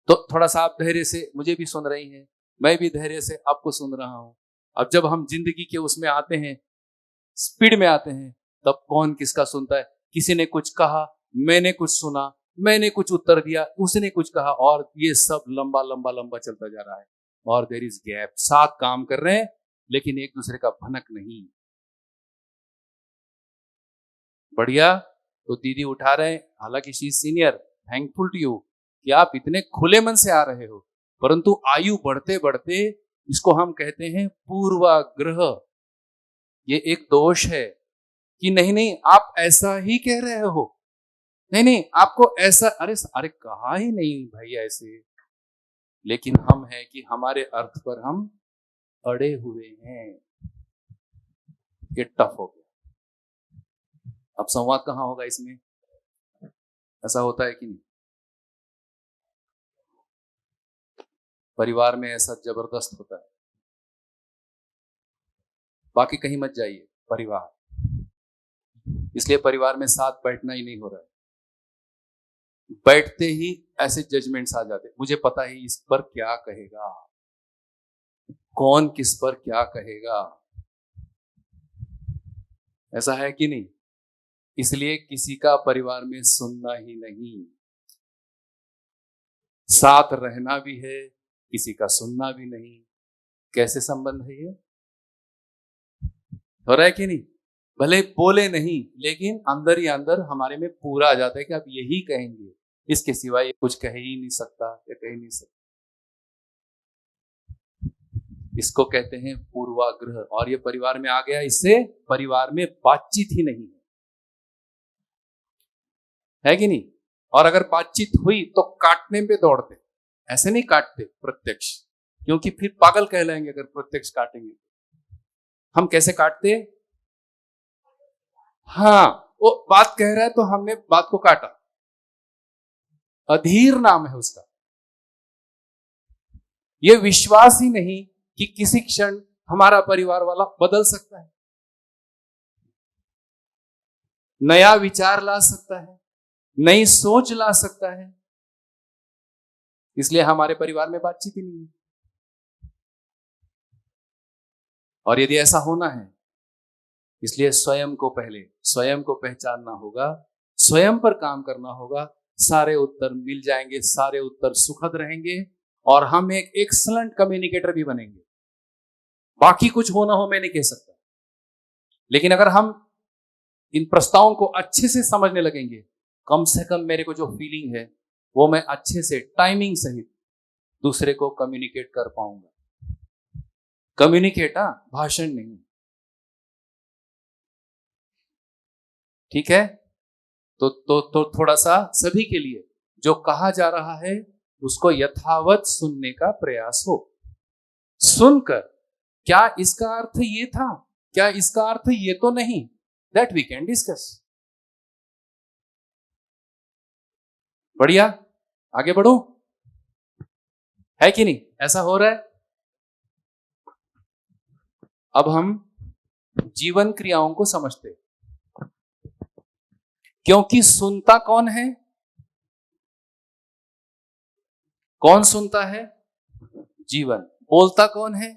तो थोड़ा सा आप धैर्य से मुझे भी सुन रही हैं, मैं भी धैर्य से आपको सुन रहा हूं। अब जब हम जिंदगी के उसमें आते हैं, स्पीड में आते हैं, तब कौन किसका सुनता है। किसी ने कुछ कहा, मैंने कुछ सुना, मैंने कुछ उत्तर दिया, उसने कुछ कहा, और ये सब लंबा लंबा लंबा चलता जा रहा है। और देयर इज गैप, साथ काम कर रहे हैं लेकिन एक दूसरे का भनक नहीं। बढ़िया, तो दीदी उठा रहे हैं, हालांकि she senior, thankful to you कि आप इतने खुले मन से आ रहे हो, परंतु आयु बढ़ते बढ़ते इसको हम कहते हैं पूर्वाग्रह। ये एक दोष है कि नहीं नहीं आप ऐसा ही कह रहे हो, नहीं नहीं आपको ऐसा, अरे अरे कहा ही नहीं भाई ऐसे, लेकिन हम है कि हमारे अर्थ पर हम अड़े हुए हैं। ये टफ हो गया। अब संवाद कहां होगा इसमें, ऐसा होता है कि नहीं। परिवार में ऐसा जबरदस्त होता है, बाकी कहीं मत जाइए, परिवार, इसलिए परिवार में साथ बैठना ही नहीं हो रहा है। बैठते ही ऐसे जजमेंट्स आ जाते, मुझे पता है इस पर क्या कहेगा, कौन किस पर क्या कहेगा, ऐसा है कि नहीं। इसलिए किसी का परिवार में सुनना ही नहीं, साथ रहना भी है, किसी का सुनना भी नहीं। कैसे संबंध है ये? हो रहा है कि नहीं? भले बोले नहीं, लेकिन अंदर ही अंदर हमारे में पूरा आ जाता है कि आप यही कहेंगे, इसके सिवा ये कुछ कह ही नहीं सकता या कह ही नहीं सकता। इसको कहते हैं पूर्वाग्रह। और ये परिवार में आ गया, इससे परिवार में बातचीत ही नहीं है कि नहीं? और अगर बातचीत हुई तो काटने पे दौड़ते, ऐसे नहीं काटते प्रत्यक्ष, क्योंकि फिर पागल कहलाएंगे अगर प्रत्यक्ष काटेंगे। हम कैसे काटते? हाँ, वो बात कह रहा है तो हमने बात को काटा, अधीर नाम है उसका। ये विश्वास ही नहीं कि किसी क्षण हमारा परिवार वाला बदल सकता है, नया विचार ला सकता है, नई सोच ला सकता है। इसलिए हमारे परिवार में बातचीत ही नहीं है। और यदि ऐसा होना है, इसलिए स्वयं को पहले स्वयं को पहचानना होगा, स्वयं पर काम करना होगा। सारे उत्तर मिल जाएंगे, सारे उत्तर सुखद रहेंगे और हम एक एक्सीलेंट कम्युनिकेटर भी बनेंगे। बाकी कुछ हो ना हो मैं नहीं कह सकता, लेकिन अगर हम इन प्रस्तावों को अच्छे से समझने लगेंगे, कम से कम मेरे को जो फीलिंग है वो मैं अच्छे से टाइमिंग सहित दूसरे को कम्युनिकेट कर पाऊंगा। कम्युनिकेट, भाषण नहीं। ठीक है? तो थोड़ा सा सभी के लिए जो कहा जा रहा है उसको यथावत सुनने का प्रयास हो। सुनकर क्या इसका अर्थ ये था, क्या इसका अर्थ ये तो नहीं, दैट वी कैन डिस्कस। बढ़िया, आगे बढ़ो, है कि नहीं? ऐसा हो रहा है। अब हम जीवन क्रियाओं को समझते हैं, क्योंकि सुनता कौन है? कौन सुनता है? जीवन। बोलता कौन है?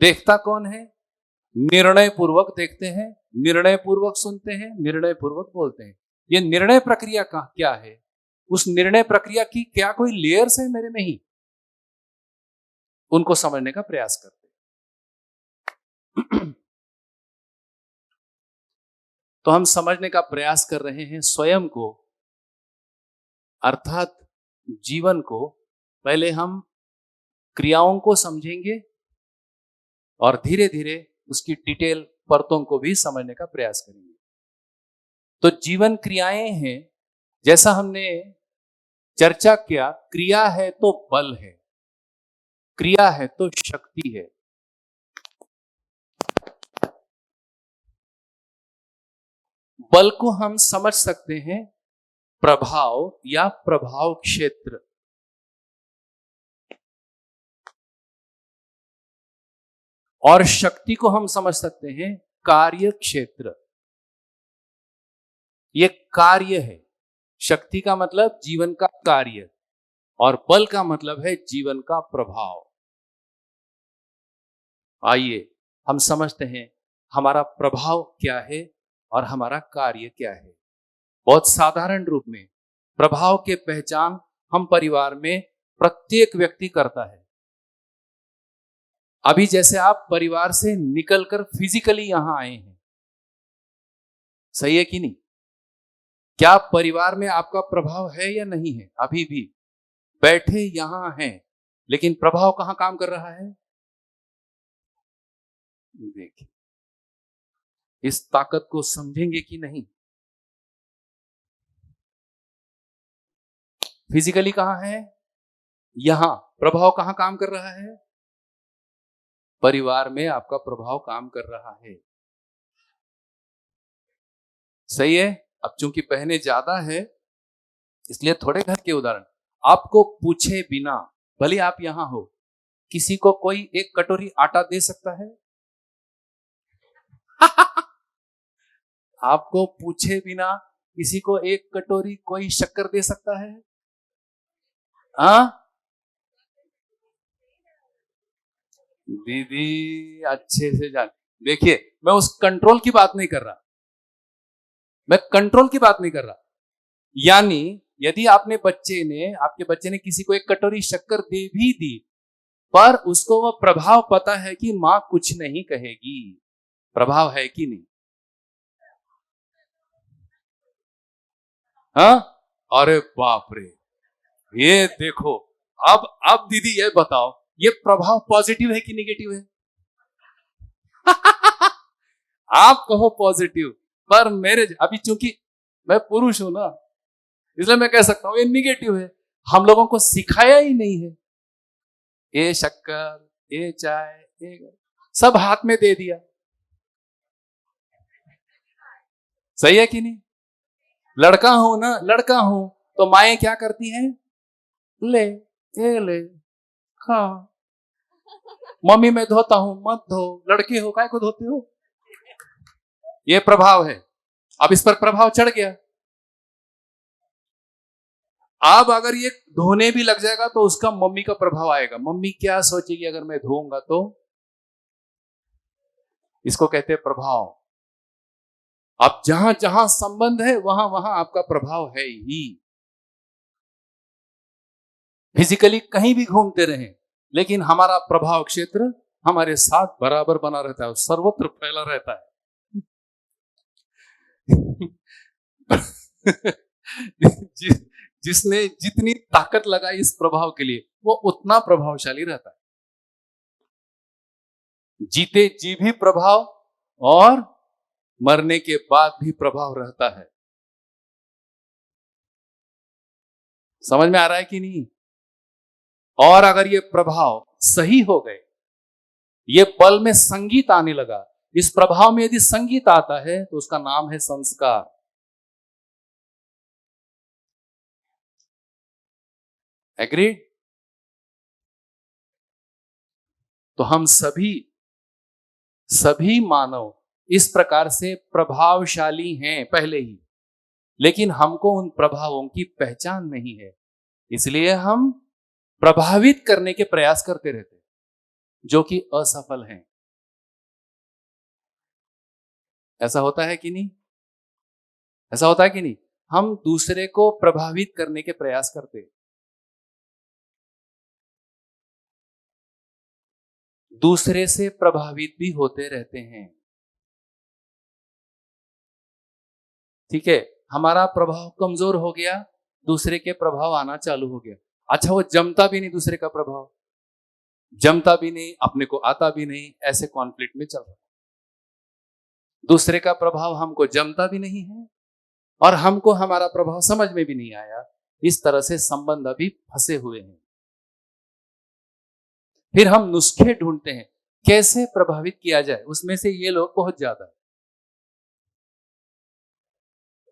देखता कौन है? निर्णय पूर्वक देखते हैं, निर्णय पूर्वक सुनते हैं, निर्णय पूर्वक बोलते हैं। ये निर्णय प्रक्रिया का क्या है? उस निर्णय प्रक्रिया की क्या कोई लेयर्स है मेरे में ही? उनको समझने का प्रयास करते हैं। तो हम समझने का प्रयास कर रहे हैं स्वयं को, अर्थात जीवन को। पहले हम क्रियाओं को समझेंगे और धीरे धीरे उसकी डिटेल परतों को भी समझने का प्रयास करेंगे। तो जीवन क्रियाएं हैं, जैसा हमने चर्चा किया, क्रिया है तो बल है, क्रिया है तो शक्ति है। बल को हम समझ सकते हैं प्रभाव या प्रभाव क्षेत्र, और शक्ति को हम समझ सकते हैं कार्य क्षेत्र। ये कार्य है। शक्ति का मतलब जीवन का कार्य और बल का मतलब है जीवन का प्रभाव। आइए हम समझते हैं हमारा प्रभाव क्या है और हमारा कार्य क्या है। बहुत साधारण रूप में प्रभाव के पहचान हम परिवार में प्रत्येक व्यक्ति करता है। अभी जैसे आप परिवार से निकलकर फिजिकली यहां आए हैं, सही है कि नहीं? क्या परिवार में आपका प्रभाव है या नहीं है? अभी भी बैठे यहां हैं, लेकिन प्रभाव कहां काम कर रहा है? देखिए, इस ताकत को समझेंगे कि नहीं? फिजिकली कहां है? यहां। प्रभाव कहां काम कर रहा है? परिवार में आपका प्रभाव काम कर रहा है। सही है? अब चूंकि बहनें ज्यादा है इसलिए थोड़े घर के उदाहरण। आपको पूछे बिना, भले आप यहां हो, किसी को कोई एक कटोरी आटा दे सकता है? आपको पूछे बिना किसी को एक कटोरी कोई शक्कर दे सकता है? हाँ दीदी, अच्छे से जान। देखिए, मैं उस कंट्रोल की बात नहीं कर रहा, मैं कंट्रोल की बात नहीं कर रहा। यानी यदि आपके बच्चे ने किसी को एक कटोरी शक्कर दे भी दी, पर उसको वह प्रभाव पता है कि मां कुछ नहीं कहेगी, प्रभाव है कि नहीं? हाँ, अरे बाप रे, ये देखो। अब दीदी ये बताओ, ये प्रभाव पॉजिटिव है कि निगेटिव है? आप कहो पॉजिटिव, पर मेरे अभी चूंकि मैं पुरुष हूं ना, इसलिए मैं कह सकता हूं ये निगेटिव है। हम लोगों को सिखाया ही नहीं है। ये शक्कर, ये चाय, ये सब हाथ में दे दिया। सही है कि नहीं? लड़का हूं ना, लड़का हूं तो माएं क्या करती हैं? ले, ये ले, खा। मम्मी मैं धोता हूं, मत धो, लड़के हो काय को धोते हो? ये प्रभाव है। अब इस पर प्रभाव चढ़ गया। अब अगर ये धोने भी लग जाएगा तो उसका मम्मी का प्रभाव आएगा। मम्मी क्या सोचेगी अगर मैं धोऊंगा तो? इसको कहते हैं प्रभाव। अब जहां जहां संबंध है वहां वहां आपका प्रभाव है ही। फिजिकली कहीं भी घूमते रहें, लेकिन हमारा प्रभाव क्षेत्र हमारे साथ बराबर बना रहता है, सर्वत्र फैला रहता है। जिसने जितनी ताकत लगाई इस प्रभाव के लिए, वो उतना प्रभावशाली रहता है। जीते जी भी प्रभाव और मरने के बाद भी प्रभाव रहता है। समझ में आ रहा है कि नहीं? और अगर ये प्रभाव सही हो गए, ये बल में संगीत आने लगा, इस प्रभाव में यदि संगीत आता है तो उसका नाम है संस्कार। एग्रीड? तो हम सभी मानव इस प्रकार से प्रभावशाली हैं पहले ही, लेकिन हमको उन प्रभावों की पहचान नहीं है, इसलिए हम प्रभावित करने के प्रयास करते रहते हैं, जो कि असफल हैं। ऐसा होता है कि नहीं? ऐसा होता है कि नहीं? हम दूसरे को प्रभावित करने के प्रयास करते हैं, दूसरे से प्रभावित भी होते रहते हैं। ठीक है, हमारा प्रभाव कमजोर हो गया, दूसरे के प्रभाव आना चालू हो गया। अच्छा, वो जमता भी नहीं, दूसरे का प्रभाव जमता भी नहीं, अपने को आता भी नहीं, ऐसे कॉन्फ्लिक्ट में चल रहा है। दूसरे का प्रभाव हमको जमता भी नहीं है और हमको हमारा प्रभाव समझ में भी नहीं आया। इस तरह से संबंध अभी फंसे हुए हैं। फिर हम नुस्खे ढूंढते हैं कैसे प्रभावित किया जाए। उसमें से ये लोग बहुत ज्यादा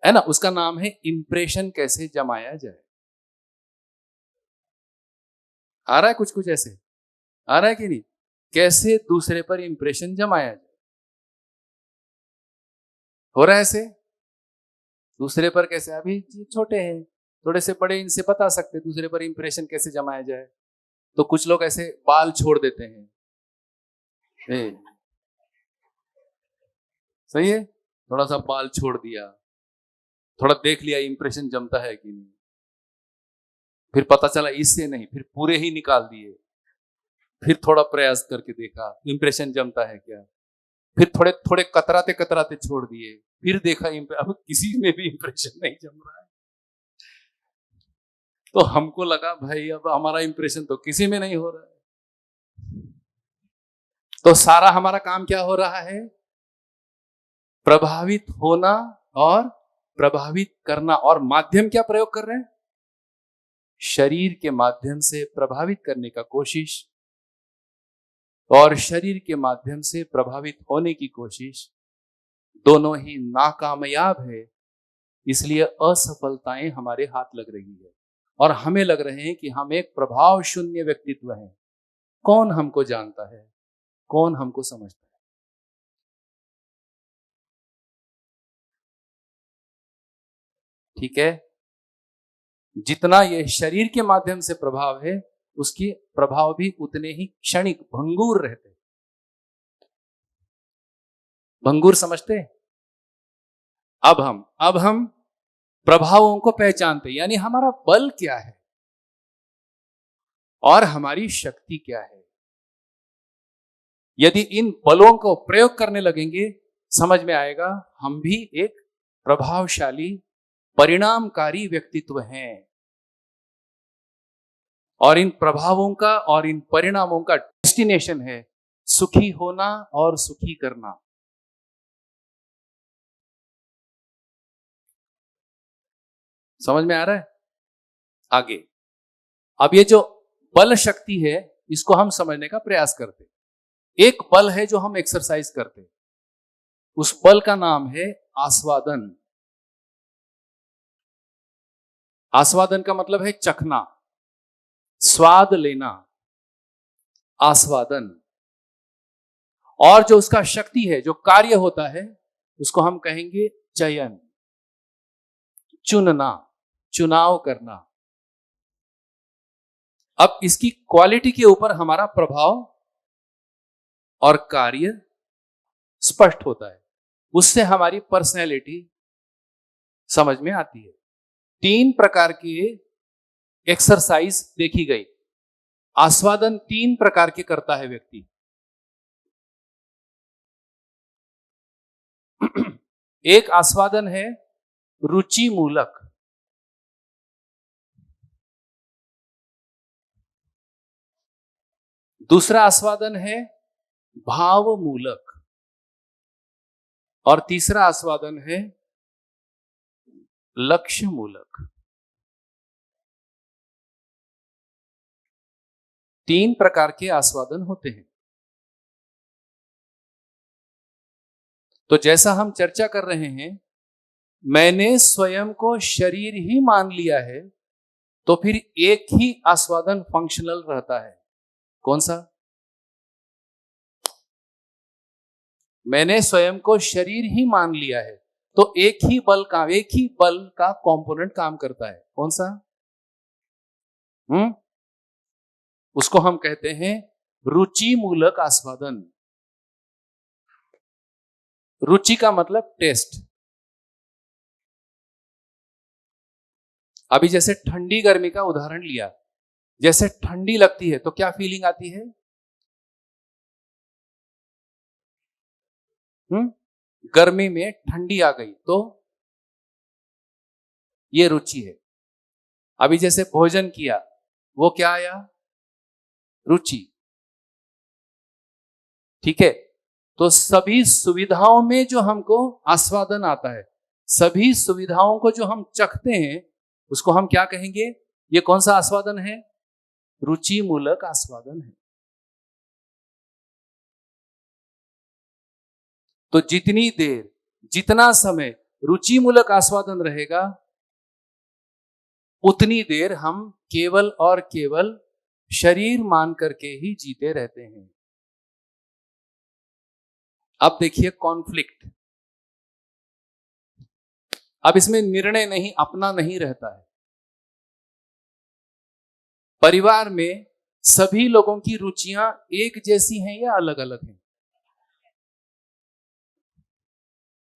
है ना, उसका नाम है इंप्रेशन कैसे जमाया जाए। आ रहा है कुछ कुछ ऐसे? आ रहा है कि नहीं? कैसे दूसरे पर इंप्रेशन जमाया जाए। हो रहा है ऐसे? दूसरे पर कैसे? अभी छोटे हैं, थोड़े से बड़े, इनसे बता सकते दूसरे पर इंप्रेशन कैसे जमाया जाए। तो कुछ लोग ऐसे बाल छोड़ देते हैं। सही है, थोड़ा सा बाल छोड़ दिया, थोड़ा देख लिया इंप्रेशन जमता है कि नहीं। फिर पता चला इससे नहीं, फिर पूरे ही निकाल दिए। फिर थोड़ा प्रयास करके देखा इंप्रेशन जमता है क्या। फिर थोड़े थोड़े कतराते कतराते छोड़ दिए, फिर देखा अब किसी में भी इंप्रेशन नहीं जम रहा है। तो हमको लगा भाई अब हमारा इंप्रेशन तो किसी में नहीं हो रहा है। तो सारा हमारा काम क्या हो रहा है? प्रभावित होना और प्रभावित करना। और माध्यम क्या प्रयोग कर रहे हैं? शरीर के माध्यम से प्रभावित करने का कोशिश और शरीर के माध्यम से प्रभावित होने की कोशिश, दोनों ही नाकामयाब है। इसलिए असफलताएं हमारे हाथ लग रही है और हमें लग रहे हैं कि हम एक प्रभाव शून्य व्यक्तित्व हैं। कौन हमको जानता है? कौन हमको समझता है? ठीक है, जितना ये शरीर के माध्यम से प्रभाव है, उसके प्रभाव भी उतने ही क्षणिक भंगुर रहते हैं। भंगुर समझते हैं? अब हम प्रभावों को पहचानते हैं, यानी हमारा बल क्या है और हमारी शक्ति क्या है। यदि इन बलों को प्रयोग करने लगेंगे, समझ में आएगा हम भी एक प्रभावशाली परिणामकारी व्यक्तित्व हैं। और इन प्रभावों का और इन परिणामों का डेस्टिनेशन है सुखी होना और सुखी करना। समझ में आ रहा है? आगे अब ये जो बल शक्ति है इसको हम समझने का प्रयास करते। एक बल है जो हम एक्सरसाइज करते, उस बल का नाम है आस्वादन। आस्वादन का मतलब है चखना, स्वाद लेना, आस्वादन। और जो उसका शक्ति है, जो कार्य होता है, उसको हम कहेंगे चयन, चुनना, चुनाव करना। अब इसकी क्वालिटी के ऊपर हमारा प्रभाव और कार्य स्पष्ट होता है, उससे हमारी पर्सनैलिटी समझ में आती है। 3 प्रकार की एक्सरसाइज देखी गई। आस्वादन 3 प्रकार के करता है व्यक्ति। एक आस्वादन है रुचि मूलक, दूसरा आस्वादन है भाव मूलक, और तीसरा आस्वादन है लक्ष्य मूलक। 3 प्रकार के आस्वादन होते हैं। तो जैसा हम चर्चा कर रहे हैं, मैंने स्वयं को शरीर ही मान लिया है, तो फिर एक ही आस्वादन फंक्शनल रहता है। कौन सा? मैंने स्वयं को शरीर ही मान लिया है, तो एक ही बल का कंपोनेंट काम करता है। कौन सा? उसको हम कहते हैं रुचि मूलक आस्वादन। रुचि का मतलब टेस्ट। अभी जैसे ठंडी गर्मी का उदाहरण लिया, जैसे ठंडी लगती है तो क्या फीलिंग आती है? गर्मी में ठंडी आ गई तो ये रुचि है। अभी जैसे भोजन किया, वो क्या आया? रुचि। ठीक है, तो सभी सुविधाओं में जो हमको आस्वादन आता है, सभी सुविधाओं को जो हम चखते हैं, उसको हम क्या कहेंगे? ये कौन सा आस्वादन है? रुचि मूलक आस्वादन है। तो जितनी देर, जितना समय रुचि मूलक आस्वादन रहेगा, उतनी देर हम केवल और केवल शरीर मान करके ही जीते रहते हैं। अब देखिए कॉन्फ्लिक्ट। अब इसमें निर्णय नहीं, अपना नहीं रहता है। परिवार में सभी लोगों की रुचियां एक जैसी हैं या अलग अलग हैं?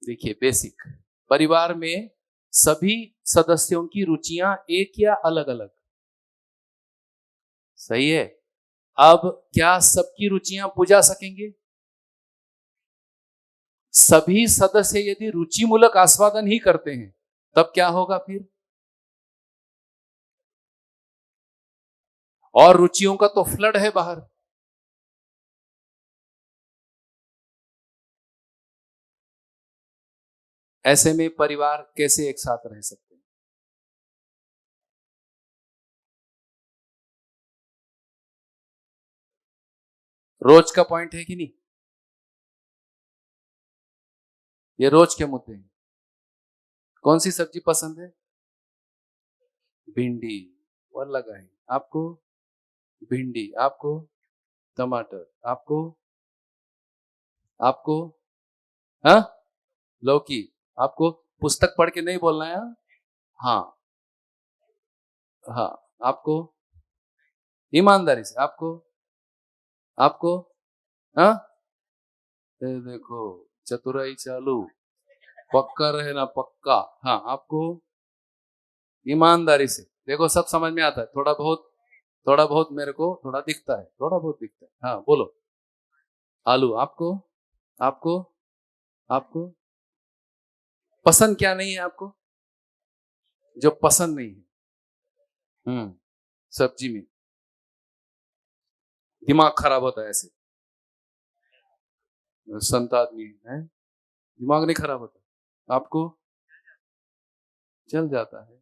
देखिए बेसिक, परिवार में सभी सदस्यों की रुचियां एक या अलग अलग? सही है। अब क्या सबकी रुचियां बुझा सकेंगे? सभी सदस्य यदि रुचि मूलक आस्वादन ही करते हैं, तब क्या होगा फिर? और रुचियों का तो फ्लड है बाहर। ऐसे में परिवार कैसे एक साथ रह सकते हैं? रोज का पॉइंट है कि नहीं? ये रोज के मुद्दे हैं। कौन सी सब्जी पसंद है? भिंडी। और लगा है आपको? भिंडी। आपको? टमाटर। आपको? आपको? हाँ, लौकी। आपको? पुस्तक पढ़ के नहीं बोलना है। हाँ हाँ। आपको? ईमानदारी से। आपको? आपको? हाँ, देखो चतुराई चालू, पक्का रहे ना पक्का। हाँ, आपको? ईमानदारी से देखो, सब समझ में आता है। थोड़ा बहुत मेरे को थोड़ा दिखता है, थोड़ा बहुत दिखता है। हाँ बोलो। आलू। आपको आपको आपको पसंद क्या नहीं है आपको, जो पसंद नहीं है? सब्जी में दिमाग खराब होता है ऐसे। संत आदमी है, दिमाग नहीं खराब होता। आपको चल जाता है,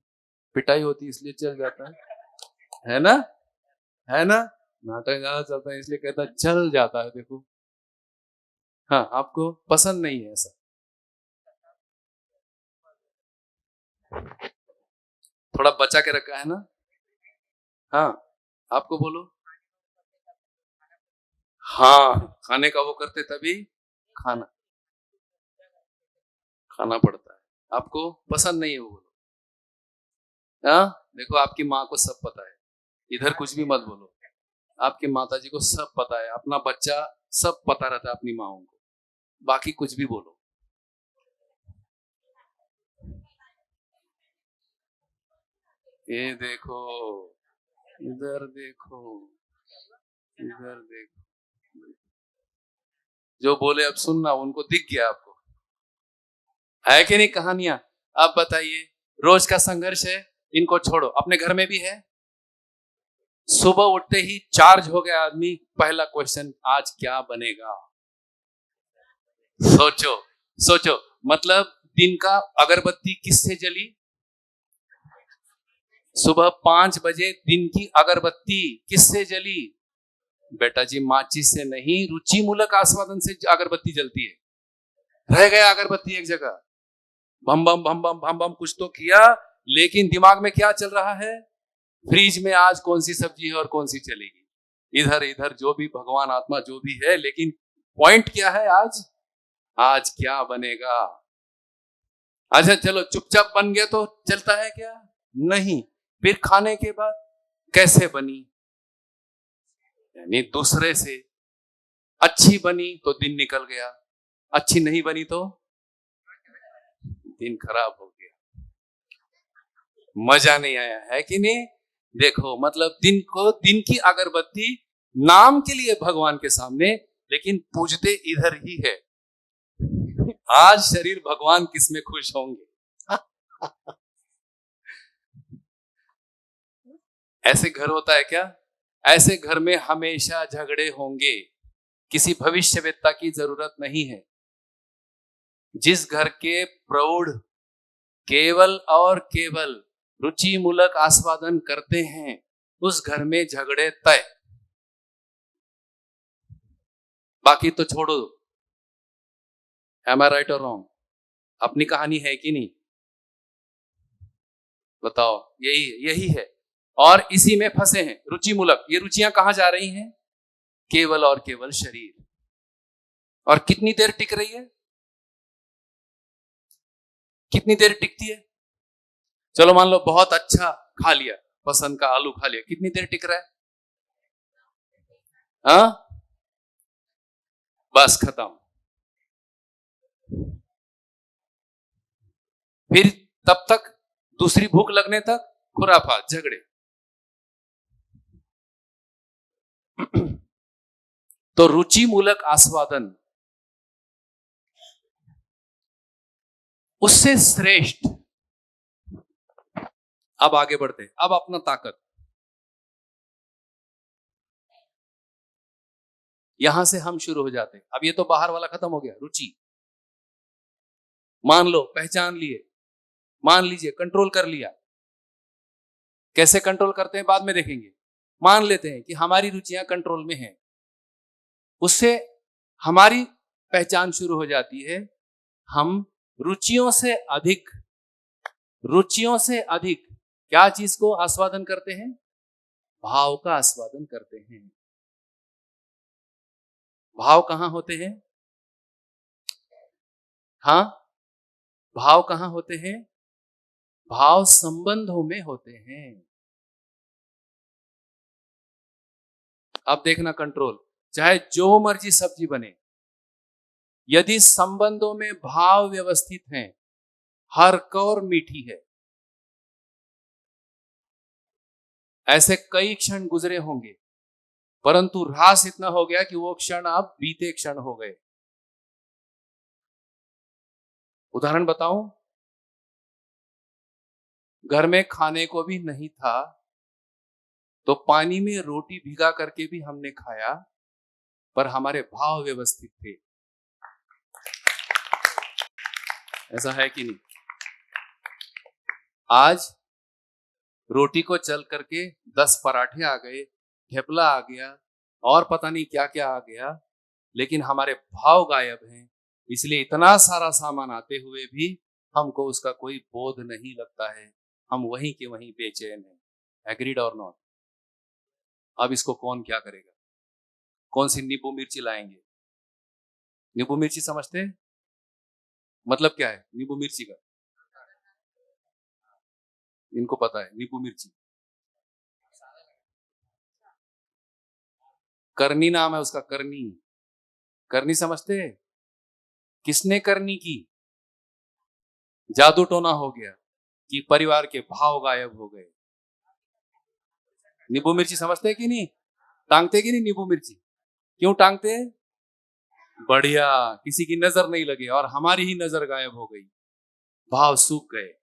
पिटाई होती इसलिए चल जाता है ना? है ना? नाटक ज्यादा चलता है इसलिए कहता है चल जाता है। देखो, हाँ आपको पसंद नहीं है ऐसा। थोड़ा बचा के रखा है ना? हाँ आपको बोलो। हाँ, खाने का वो करते तभी खाना खाना पड़ता है। आपको पसंद नहीं है वो, बोलो। हाँ देखो, आपकी माँ को सब पता है, इधर कुछ भी मत बोलो। आपकी माता जी को सब पता है, अपना बच्चा सब पता रहता है अपनी माओं को, बाकी कुछ भी बोलो। ये देखो, इधर देखो, इधर देखो, जो बोले अब सुनना, उनको दिख गया आपको, है कि नहीं कहानियां? अब बताइए, रोज का संघर्ष है, इनको छोड़ो, अपने घर में भी है। सुबह उठते ही चार्ज हो गया आदमी, पहला क्वेश्चन, आज क्या बनेगा? सोचो सोचो, मतलब दिन का अगरबत्ती किससे जली? सुबह 5 बजे दिन की अगरबत्ती किससे जली? बेटा जी, माचिस से नहीं, रुचि मूलक आस्वादन से अगरबत्ती जलती है। रह गया अगरबत्ती एक जगह, भम बम भम बम भम बम कुछ तो किया, लेकिन दिमाग में क्या चल रहा है? फ्रिज में आज कौन सी सब्जी है और कौन सी चलेगी। इधर इधर जो भी भगवान आत्मा जो भी है, लेकिन पॉइंट क्या है? आज क्या बनेगा? अच्छा चलो, चुपचाप बन गया तो चलता है क्या? नहीं। फिर खाने के बाद कैसे बनी, यानी दूसरे से। अच्छी बनी तो दिन निकल गया, अच्छी नहीं बनी तो दिन खराब हो गया, मजा नहीं आया, है कि नहीं? देखो, मतलब दिन की अगरबत्ती नाम के लिए भगवान के सामने, लेकिन पूजते इधर ही है। आज शरीर भगवान किसमें खुश होंगे? ऐसे घर होता है क्या? ऐसे घर में हमेशा झगड़े होंगे, किसी भविष्यवेत्ता की जरूरत नहीं है। जिस घर के प्रौढ़ केवल और केवल रुचि मूलक आस्वादन करते हैं, उस घर में झगड़े तय। बाकी तो छोड़ो। एम आई राइट और रॉन्ग? अपनी कहानी है कि नहीं? बताओ। यही है, और इसी में फंसे हैं। रुचि मूलक, ये रुचियां कहां जा रही हैं? केवल और केवल शरीर। और कितनी देर टिक रही है? कितनी देर टिकती है? चलो मान लो बहुत अच्छा खा लिया, पसंद का आलू खा लिया, कितनी देर टिक रहा है? हाँ, बस खत्म। फिर तब तक दूसरी भूख लगने तक खुराफात, झगड़े। तो रुचि मूलक आस्वादन उससे श्रेष्ठ। अब आगे बढ़ते, अब अपना ताकत यहां से हम शुरू हो जाते हैं। अब ये तो बाहर वाला खत्म हो गया, रुचि। मान लो पहचान लिए, मान लीजिए कंट्रोल कर लिया। कैसे कंट्रोल करते हैं बाद में देखेंगे। मान लेते हैं कि हमारी रुचियां कंट्रोल में हैं, उससे हमारी पहचान शुरू हो जाती है। हम रुचियों से अधिक क्या चीज को आस्वादन करते हैं? भाव का आस्वादन करते हैं। भाव कहां होते हैं? हाँ, भाव कहां होते हैं? भाव संबंधों में होते हैं। अब देखना कंट्रोल, चाहे जो मर्जी सब्जी बने, यदि संबंधों में भाव व्यवस्थित हैं, हर कौर मीठी है। ऐसे कई क्षण गुजरे होंगे, परंतु ह्रास इतना हो गया कि वो क्षण अब बीते क्षण हो गए। उदाहरण बताऊं, घर में खाने को भी नहीं था तो पानी में रोटी भिगा करके भी हमने खाया, पर हमारे भाव व्यवस्थित थे। ऐसा है कि नहीं? आज रोटी को चल करके 10 पराठे आ गए, ठेपला आ गया और पता नहीं क्या क्या आ गया, लेकिन हमारे भाव गायब हैं। इसलिए इतना सारा सामान आते हुए भी हमको उसका कोई बोध नहीं लगता है। हम वहीं के वहीं बेचैन हैं। एग्रीड और नॉट? अब इसको कौन क्या करेगा? कौन सी नींबू मिर्ची लाएंगे? नींबू मिर्ची समझते हैं मतलब क्या है नींबू मिर्ची का? इनको पता है नींबू मिर्ची। करनी नाम है उसका, करनी। करनी समझते हैं? किसने करनी की? जादू टोना हो गया कि परिवार के भाव गायब हो गए। नींबू मिर्ची समझते हैं कि नहीं? टांगते कि नहीं नींबू मिर्ची? क्यों टांगते हैं? बढ़िया, किसी की नजर नहीं लगे और हमारी ही नजर गायब हो गई, भाव सूख गए।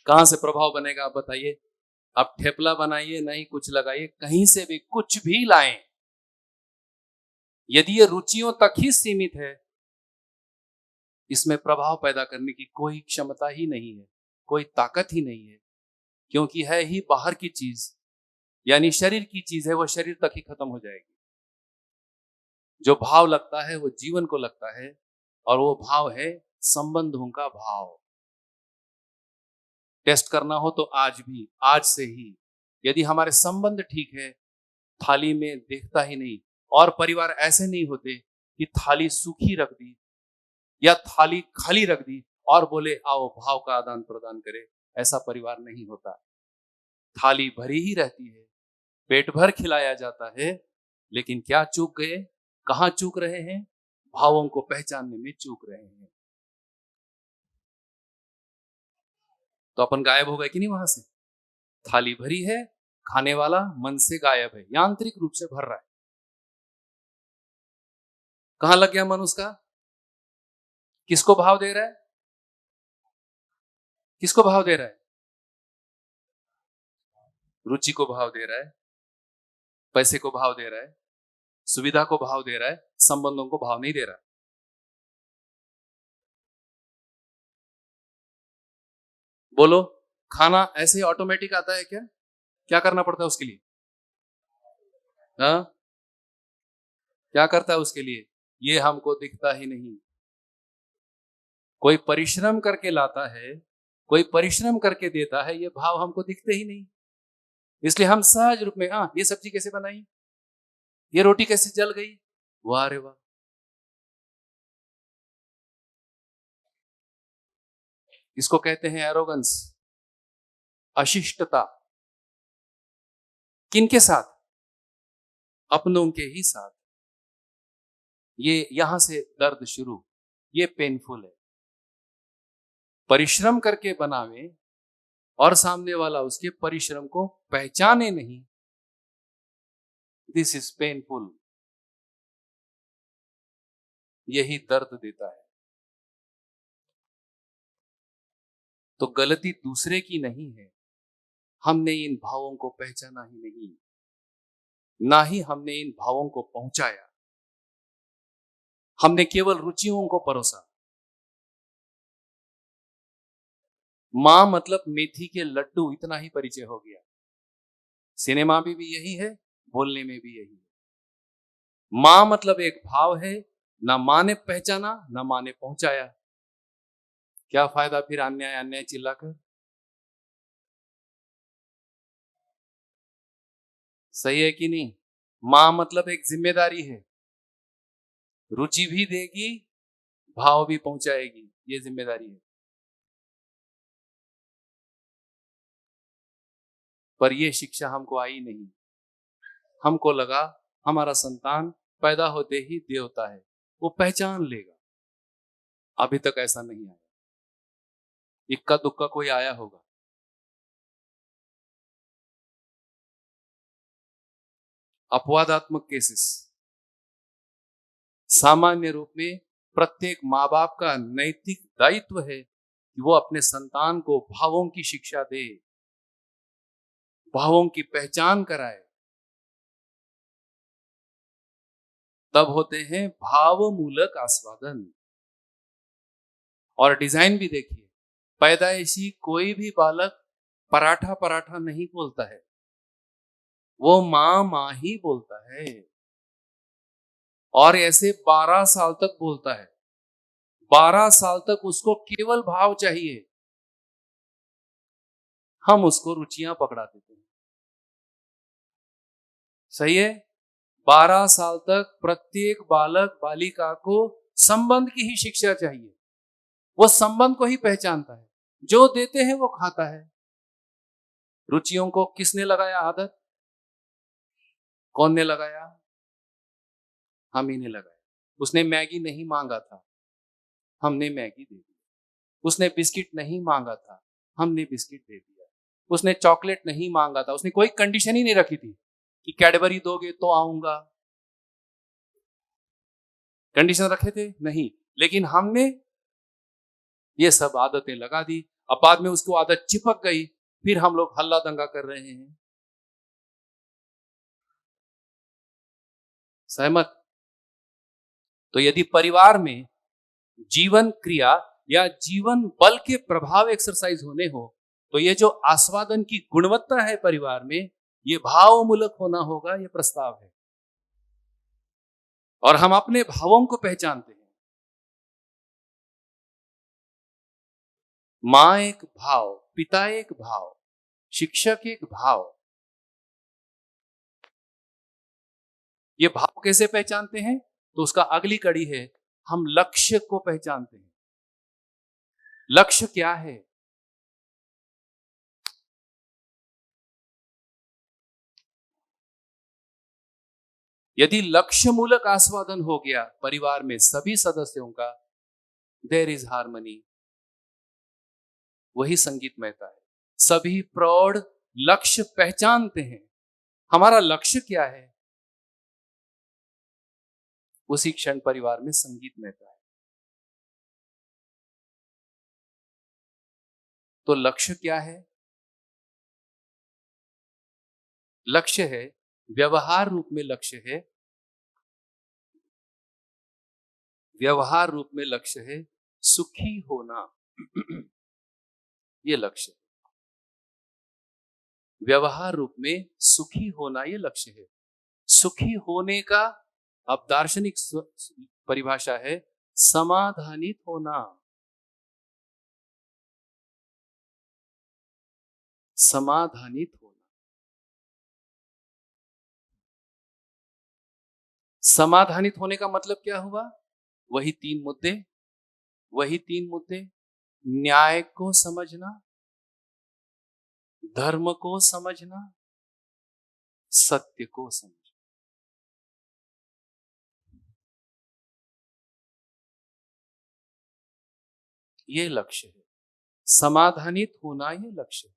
कहां से प्रभाव बनेगा आप बताइए? आप ठेपला बनाइए, नहीं कुछ लगाइए, कहीं से भी कुछ भी लाएं, यदि ये रुचियों तक ही सीमित है, इसमें प्रभाव पैदा करने की कोई क्षमता ही नहीं है, कोई ताकत ही नहीं है, क्योंकि है ही बाहर की चीज, यानी शरीर की चीज है, वो शरीर तक ही खत्म हो जाएगी। जो भाव लगता है वो जीवन को लगता है, और वो भाव है संबंधों का भाव। टेस्ट करना हो तो आज भी, आज से ही, यदि हमारे संबंध ठीक है, थाली में देखता ही नहीं, और परिवार ऐसे नहीं होते कि थाली सूखी रख दी या थाली खाली रख दी और बोले आओ भाव का आदान प्रदान करें। ऐसा परिवार नहीं होता। थाली भरी ही रहती है, पेट भर खिलाया जाता है, लेकिन क्या चूक गए? कहां चूक रहे हैं? भावों को पहचानने में चूक रहे हैं। तो अपन गायब हो गए कि नहीं वहां से? थाली भरी है, खाने वाला मन से गायब है, यांत्रिक रूप से भर रहा है। कहां लग गया मन उसका? किसको भाव दे रहा है? किसको भाव दे रहा है? रुचि को भाव दे रहा है, पैसे को भाव दे रहा है, सुविधा को भाव दे रहा है, संबंधों को भाव नहीं दे रहा। बोलो, खाना ऐसे ऑटोमेटिक आता है क्या? क्या करना पड़ता है उसके लिए? हाँ, क्या करता है उसके लिए? ये हमको दिखता ही नहीं। कोई परिश्रम करके लाता है, कोई परिश्रम करके देता है, ये भाव हमको दिखते ही नहीं। इसलिए हम सहज रूप में, हाँ ये सब्जी कैसे बनाई, ये रोटी कैसे जल गई, वाह रे वाह। इसको कहते हैं एरोगेंस, अशिष्टता। किनके साथ? अपनों के ही साथ। ये यहां से दर्द शुरू, ये पेनफुल है। परिश्रम करके बनावे और सामने वाला उसके परिश्रम को पहचाने नहीं, दिस इज पेनफुल। यही दर्द देता है। तो गलती दूसरे की नहीं है, हमने इन भावों को पहचाना ही नहीं, ना ही हमने इन भावों को पहुंचाया। हमने केवल रुचियों को परोसा। मां मतलब मेथी के लड्डू, इतना ही परिचय हो गया। सिनेमा में भी यही है, बोलने में भी यही है। मां मतलब एक भाव है, ना मां ने पहचाना, ना मां ने पहुंचाया। क्या फायदा फिर अन्याय अन्याय चिल्लाकर? सही है कि नहीं? मां मतलब एक जिम्मेदारी है, रुचि भी देगी, भाव भी पहुंचाएगी, ये जिम्मेदारी है। पर ये शिक्षा हमको आई नहीं। हमको लगा हमारा संतान पैदा होते ही देवता है, वो पहचान लेगा। अभी तक ऐसा नहीं आया। इक्का दुक्का कोई आया होगा। अपवादात्मक केसेस। सामान्य रूप में प्रत्येक माँ बाप का नैतिक दायित्व है कि वो अपने संतान को भावों की शिक्षा दे, भावों की पहचान कराए। तब होते हैं भावमूलक आस्वादन। और डिजाइन भी देखिए, पैदाइशी कोई भी बालक पराठा पराठा नहीं बोलता है, वो माँ माँ ही बोलता है। और ऐसे 12 साल तक बोलता है। 12 साल तक उसको केवल भाव चाहिए, हम उसको रुचियां पकड़ा देते हैं। सही है? 12 साल तक प्रत्येक बालक बालिका को संबंध की ही शिक्षा चाहिए। वो संबंध को ही पहचानता है, जो देते हैं वो खाता है। रुचियों को किसने लगाया आदत? कौन ने लगाया? हम ही ने लगाया। उसने मैगी नहीं मांगा था, हमने मैगी दे दी। उसने बिस्किट नहीं मांगा था, हमने बिस्किट दे दिया। उसने चॉकलेट नहीं मांगा था, उसने कोई कंडीशन ही नहीं रखी थी कि कैडबरी दोगे तो आऊंगा। कंडीशन रखे थे? नहीं। लेकिन हमने ये सब आदतें लगा दी। अब बाद में उसको आदत चिपक गई, फिर हम लोग हल्ला दंगा कर रहे हैं। सहमत? तो यदि परिवार में जीवन क्रिया या जीवन बल के प्रभाव एक्सरसाइज होने हो, तो ये जो आस्वादन की गुणवत्ता है परिवार में, ये भावमूलक होना होगा, ये प्रस्ताव है। और हम अपने भावों को पहचानते हैं। मां एक भाव, पिता एक भाव, शिक्षक एक भाव। ये भाव कैसे पहचानते हैं? तो उसका अगली कड़ी है, हम लक्ष्य को पहचानते हैं। लक्ष्य क्या है? यदि लक्ष्य मूलक आस्वादन हो गया परिवार में सभी सदस्यों का, देयर इज हार्मनी, वही संगीतमयता है। सभी प्रौढ़ लक्ष्य पहचानते हैं। हमारा लक्ष्य क्या है? उसी क्षण परिवार में संगीतमयता है। तो लक्ष्य क्या है? लक्ष्य है, व्यवहार रूप में लक्ष्य है, व्यवहार रूप में लक्ष्य है सुखी होना। ये लक्ष्य है। व्यवहार रूप में सुखी होना, ये लक्ष्य है। सुखी होने का अब दार्शनिक परिभाषा है समाधानित होना। समाधानित होना। समाधानित होने का मतलब क्या हुआ? वही 3 मुद्दे, वही 3 मुद्दे। न्याय को समझना, धर्म को समझना, सत्य को समझना। ये लक्ष्य है। समाधानित होना, ये लक्ष्य है।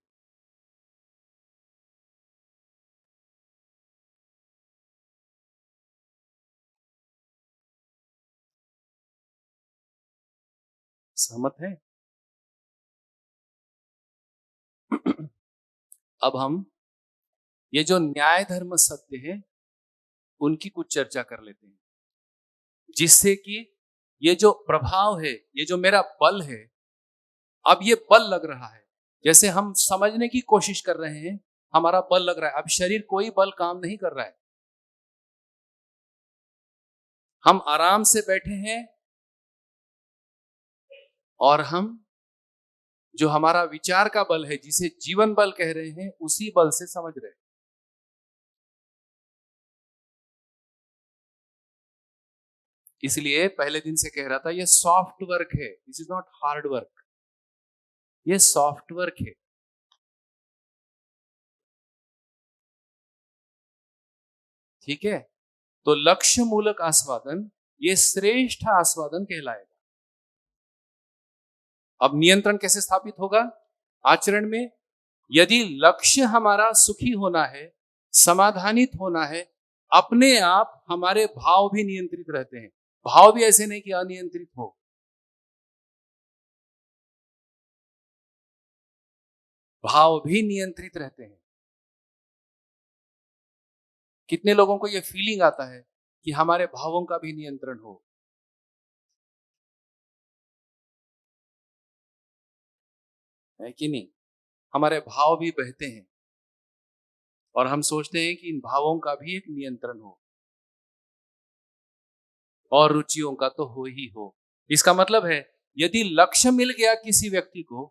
सहमत है? अब हम ये जो न्याय धर्म सत्य है उनकी कुछ चर्चा कर लेते हैं, जिससे कि ये जो प्रभाव है, ये जो मेरा बल है, अब ये बल लग रहा है। जैसे हम समझने की कोशिश कर रहे हैं, हमारा बल लग रहा है। अब शरीर कोई बल काम नहीं कर रहा है। हम आराम से बैठे हैं और हम जो हमारा विचार का बल है, जिसे जीवन बल कह रहे हैं, उसी बल से समझ रहे हैं। इसलिए पहले दिन से कह रहा था, ये सॉफ्ट वर्क है, this is not hard work, ये सॉफ्ट वर्क है। ठीक है? तो लक्ष्य मूलक आस्वादन ये श्रेष्ठ आस्वादन कहलाएगा। अब नियंत्रण कैसे स्थापित होगा आचरण में? यदि लक्ष्य हमारा सुखी होना है, समाधानित होना है, अपने आप हमारे भाव भी नियंत्रित रहते हैं। भाव भी ऐसे नहीं कि अनियंत्रित हो। भाव भी नियंत्रित रहते हैं। कितने लोगों को यह फीलिंग आता है कि हमारे भावों का भी नियंत्रण हो? है कि नहीं? हमारे भाव भी बहते हैं और हम सोचते हैं कि इन भावों का भी एक नियंत्रण हो और रुचियों का तो हो ही हो। इसका मतलब है यदि लक्ष्य मिल गया किसी व्यक्ति को,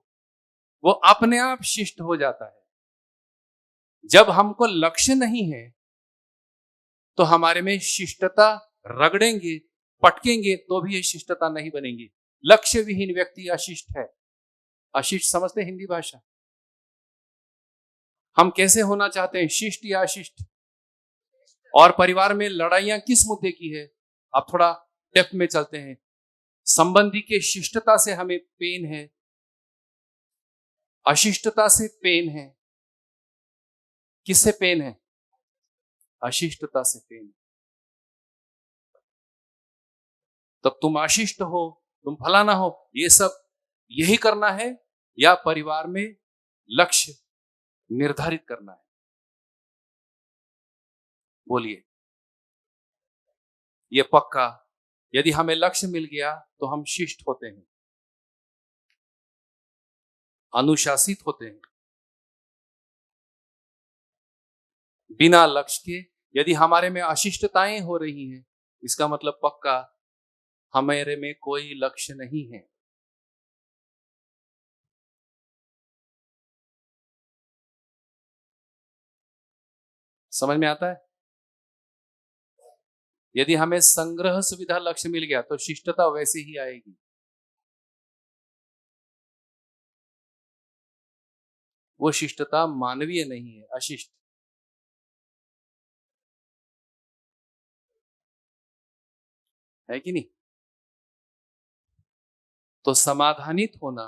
वो अपने आप शिष्ट हो जाता है। जब हमको लक्ष्य नहीं है तो हमारे में शिष्टता रगड़ेंगे, पटकेंगे तो भी ये शिष्टता नहीं बनेगी। लक्ष्य विहीन व्यक्ति अशिष्ट है। अशिष्ट समझते हिंदी भाषा? हम कैसे होना चाहते हैं, शिष्ट या अशिष्ट? और परिवार में लड़ाइयां किस मुद्दे की है? अब थोड़ा डेप्थ में चलते हैं। संबंधी के शिष्टता से हमें पेन है, अशिष्टता से पेन है। किससे पेन है? अशिष्टता से पेन है। तब तुम अशिष्ट हो, तुम फलाना हो, ये सब यही करना है या परिवार में लक्ष्य निर्धारित करना है? बोलिए। ये पक्का, यदि हमें लक्ष्य मिल गया तो हम शिष्ट होते हैं, अनुशासित होते हैं। बिना लक्ष्य के यदि हमारे में अशिष्टताएं हो रही हैं, इसका मतलब पक्का हमारे में कोई लक्ष्य नहीं है। समझ में आता है? यदि हमें संग्रह सुविधा लक्ष्य मिल गया तो शिष्टता वैसे ही आएगी। वो शिष्टता मानवीय नहीं है, अशिष्ट है कि नहीं? तो समाधानित होना,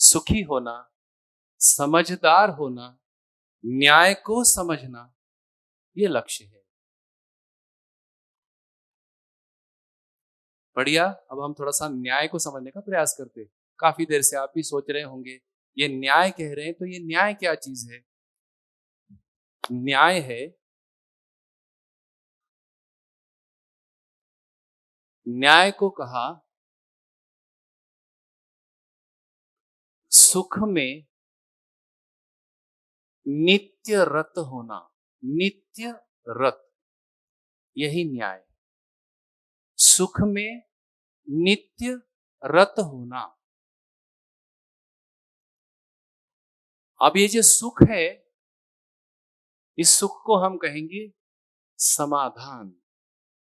सुखी होना, समझदार होना, न्याय को समझना, ये लक्ष्य है। बढ़िया। अब हम थोड़ा सा न्याय को समझने का प्रयास करते हैं। काफी देर से आप भी सोच रहे होंगे ये न्याय कह रहे हैं, तो ये न्याय क्या चीज है? न्याय है, न्याय को कहा सुख में नित्य रत होना। नित्य रत, यही न्याय। सुख में नित्य रत होना। अब ये जो सुख है, इस सुख को हम कहेंगे समाधान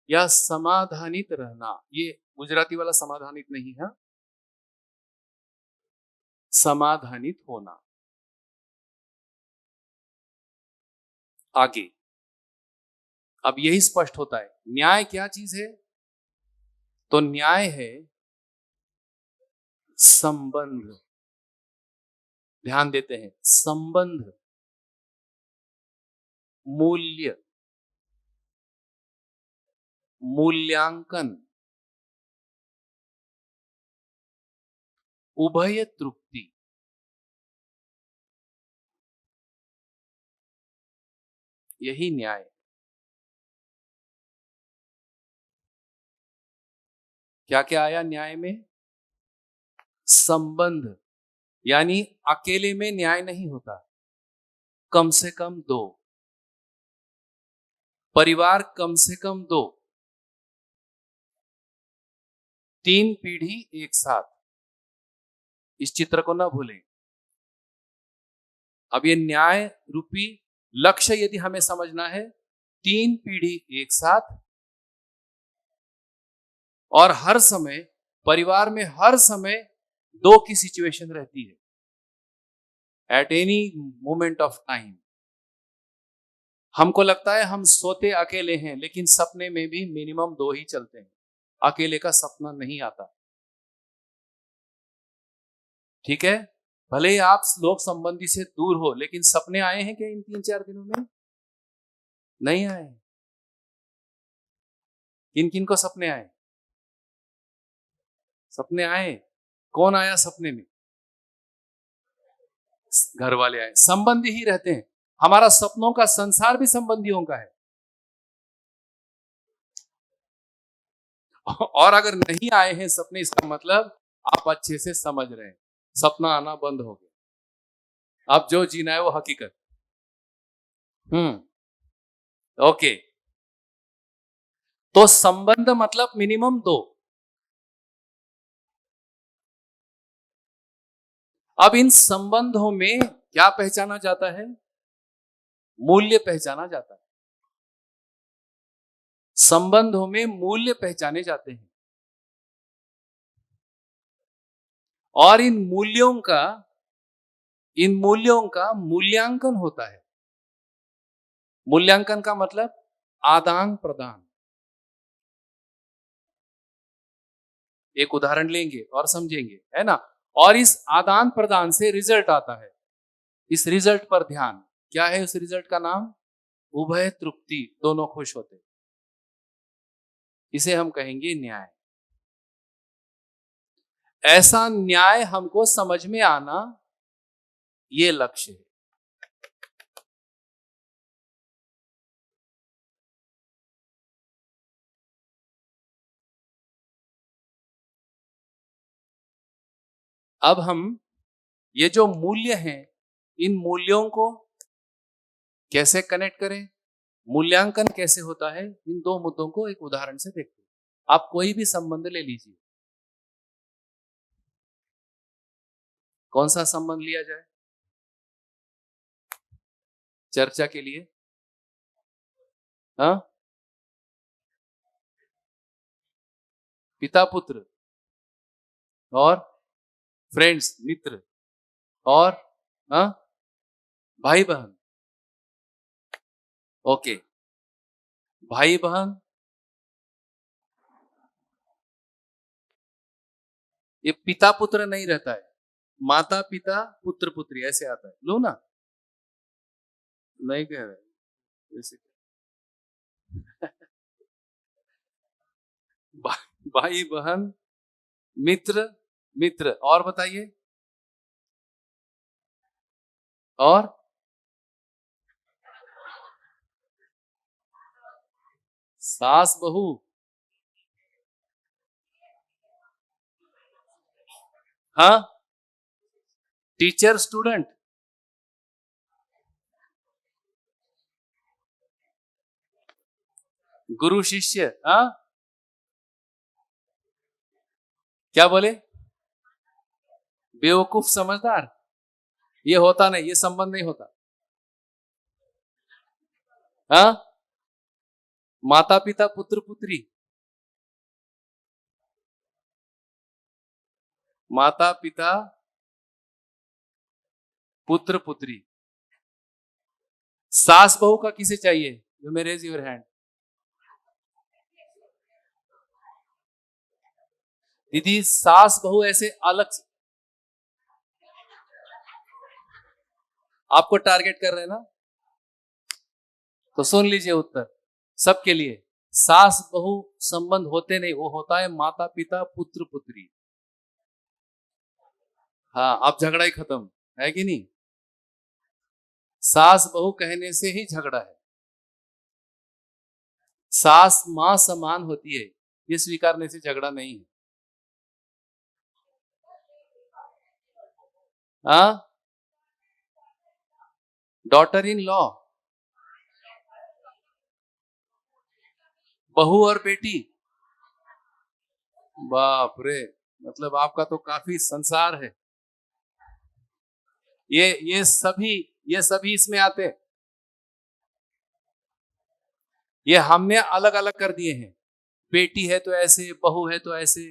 या समाधानित रहना। ये गुजराती वाला समाधानित नहीं है, समाधानित होना। आगे अब यही स्पष्ट होता है न्याय क्या चीज है। तो न्याय है संबंध। ध्यान देते हैं, संबंध, मूल्य, मूल्यांकन, उभय तृप्ति, यही न्याय। क्या क्या आया न्याय में? संबंध, यानी अकेले में न्याय नहीं होता, कम से कम दो। परिवार कम से कम दो, 3 पीढ़ी एक साथ। इस चित्र को ना भूलें। अब ये न्याय रूपी लक्ष्य यदि हमें समझना है, 3 पीढ़ी एक साथ, और हर समय परिवार में हर समय दो की सिचुएशन रहती है at any moment of time. हमको लगता है हम सोते अकेले हैं, लेकिन सपने में भी मिनिमम 2 ही चलते हैं। अकेले का सपना नहीं आता। ठीक है, भले ही आप लोक संबंधी से दूर हो, लेकिन सपने आए हैं क्या इन 3-4 दिनों में? नहीं आए। किन किन को सपने आए? सपने आए। कौन आया सपने में? घर वाले आए। संबंधी ही रहते हैं। हमारा सपनों का संसार भी संबंधियों का है। और अगर नहीं आए हैं सपने, इसका मतलब आप अच्छे से समझ रहे हैं, सपना आना बंद हो गया। अब जो जीना है वो हकीकत। ओके। तो संबंध मतलब मिनिमम 2। अब इन संबंधों में क्या पहचाना जाता है? मूल्य पहचाना जाता है। संबंधों में मूल्य पहचाने जाते हैं, और इन मूल्यों का मूल्यांकन होता है। मूल्यांकन का मतलब आदान प्रदान। एक उदाहरण लेंगे और समझेंगे, है ना। और इस आदान प्रदान से रिजल्ट आता है। इस रिजल्ट पर ध्यान। क्या है उस रिजल्ट का नाम? उभय तृप्ति, दोनों खुश होते। इसे हम कहेंगे न्याय। ऐसा न्याय हमको समझ में आना, ये लक्ष्य है। अब हम ये जो मूल्य हैं, इन मूल्यों को कैसे कनेक्ट करें, मूल्यांकन कैसे होता है, इन 2 मुद्दों को एक उदाहरण से देखते हैं। आप कोई भी संबंध ले लीजिए। कौन सा संबंध लिया जाए चर्चा के लिए? हाँ, पिता पुत्र और फ्रेंड्स, मित्र, और हाँ, भाई बहन। ओके, भाई बहन, ये पिता पुत्र नहीं रहता है, माता पिता पुत्र पुत्री ऐसे आता है। लो ना, नहीं कह रहे ऐसे। भाई बहन, मित्र, मित्र, और बताइए। और सास बहू, हाँ, टीचर स्टूडेंट, गुरु शिष्य, हाँ, क्या बोले? बेवकूफ समझदार। ये होता नहीं, ये संबंध नहीं होता। हाँ, माता पिता पुत्र पुत्री, माता पिता पुत्र पुत्री। सास बहू का किसे चाहिए? You may raise your hand. दीदी, सास बहू ऐसे अलग आपको टारगेट कर रहे हैं ना, तो सुन लीजिए उत्तर सबके लिए। सास बहू संबंध होते नहीं, वो होता है माता पिता पुत्र पुत्री। हाँ, अब झगड़ा ही खत्म है कि नहीं? सास बहू कहने से ही झगड़ा है। सास मां समान होती है, ये स्वीकारने से झगड़ा नहीं है। हाँ, डॉटर इन लॉ, बहू और बेटी। बाप रे, मतलब आपका तो काफी संसार है। ये सभी इसमें आते हैं। ये हमने अलग अलग कर दिए हैं। बेटी है तो ऐसे, बहू है तो ऐसे,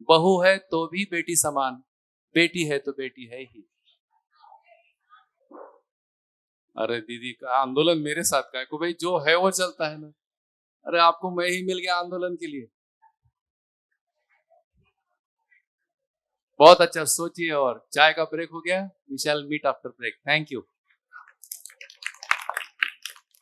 बहू है तो भी बेटी समान, बेटी है तो बेटी है ही। अरे दीदी का आंदोलन मेरे साथ का है को भाई, जो है वो चलता है ना। अरे आपको मैं ही मिल गया आंदोलन के लिए। बहुत अच्छा, सोचिए। और चाय का ब्रेक हो गया, we shall meet after break. Thank you.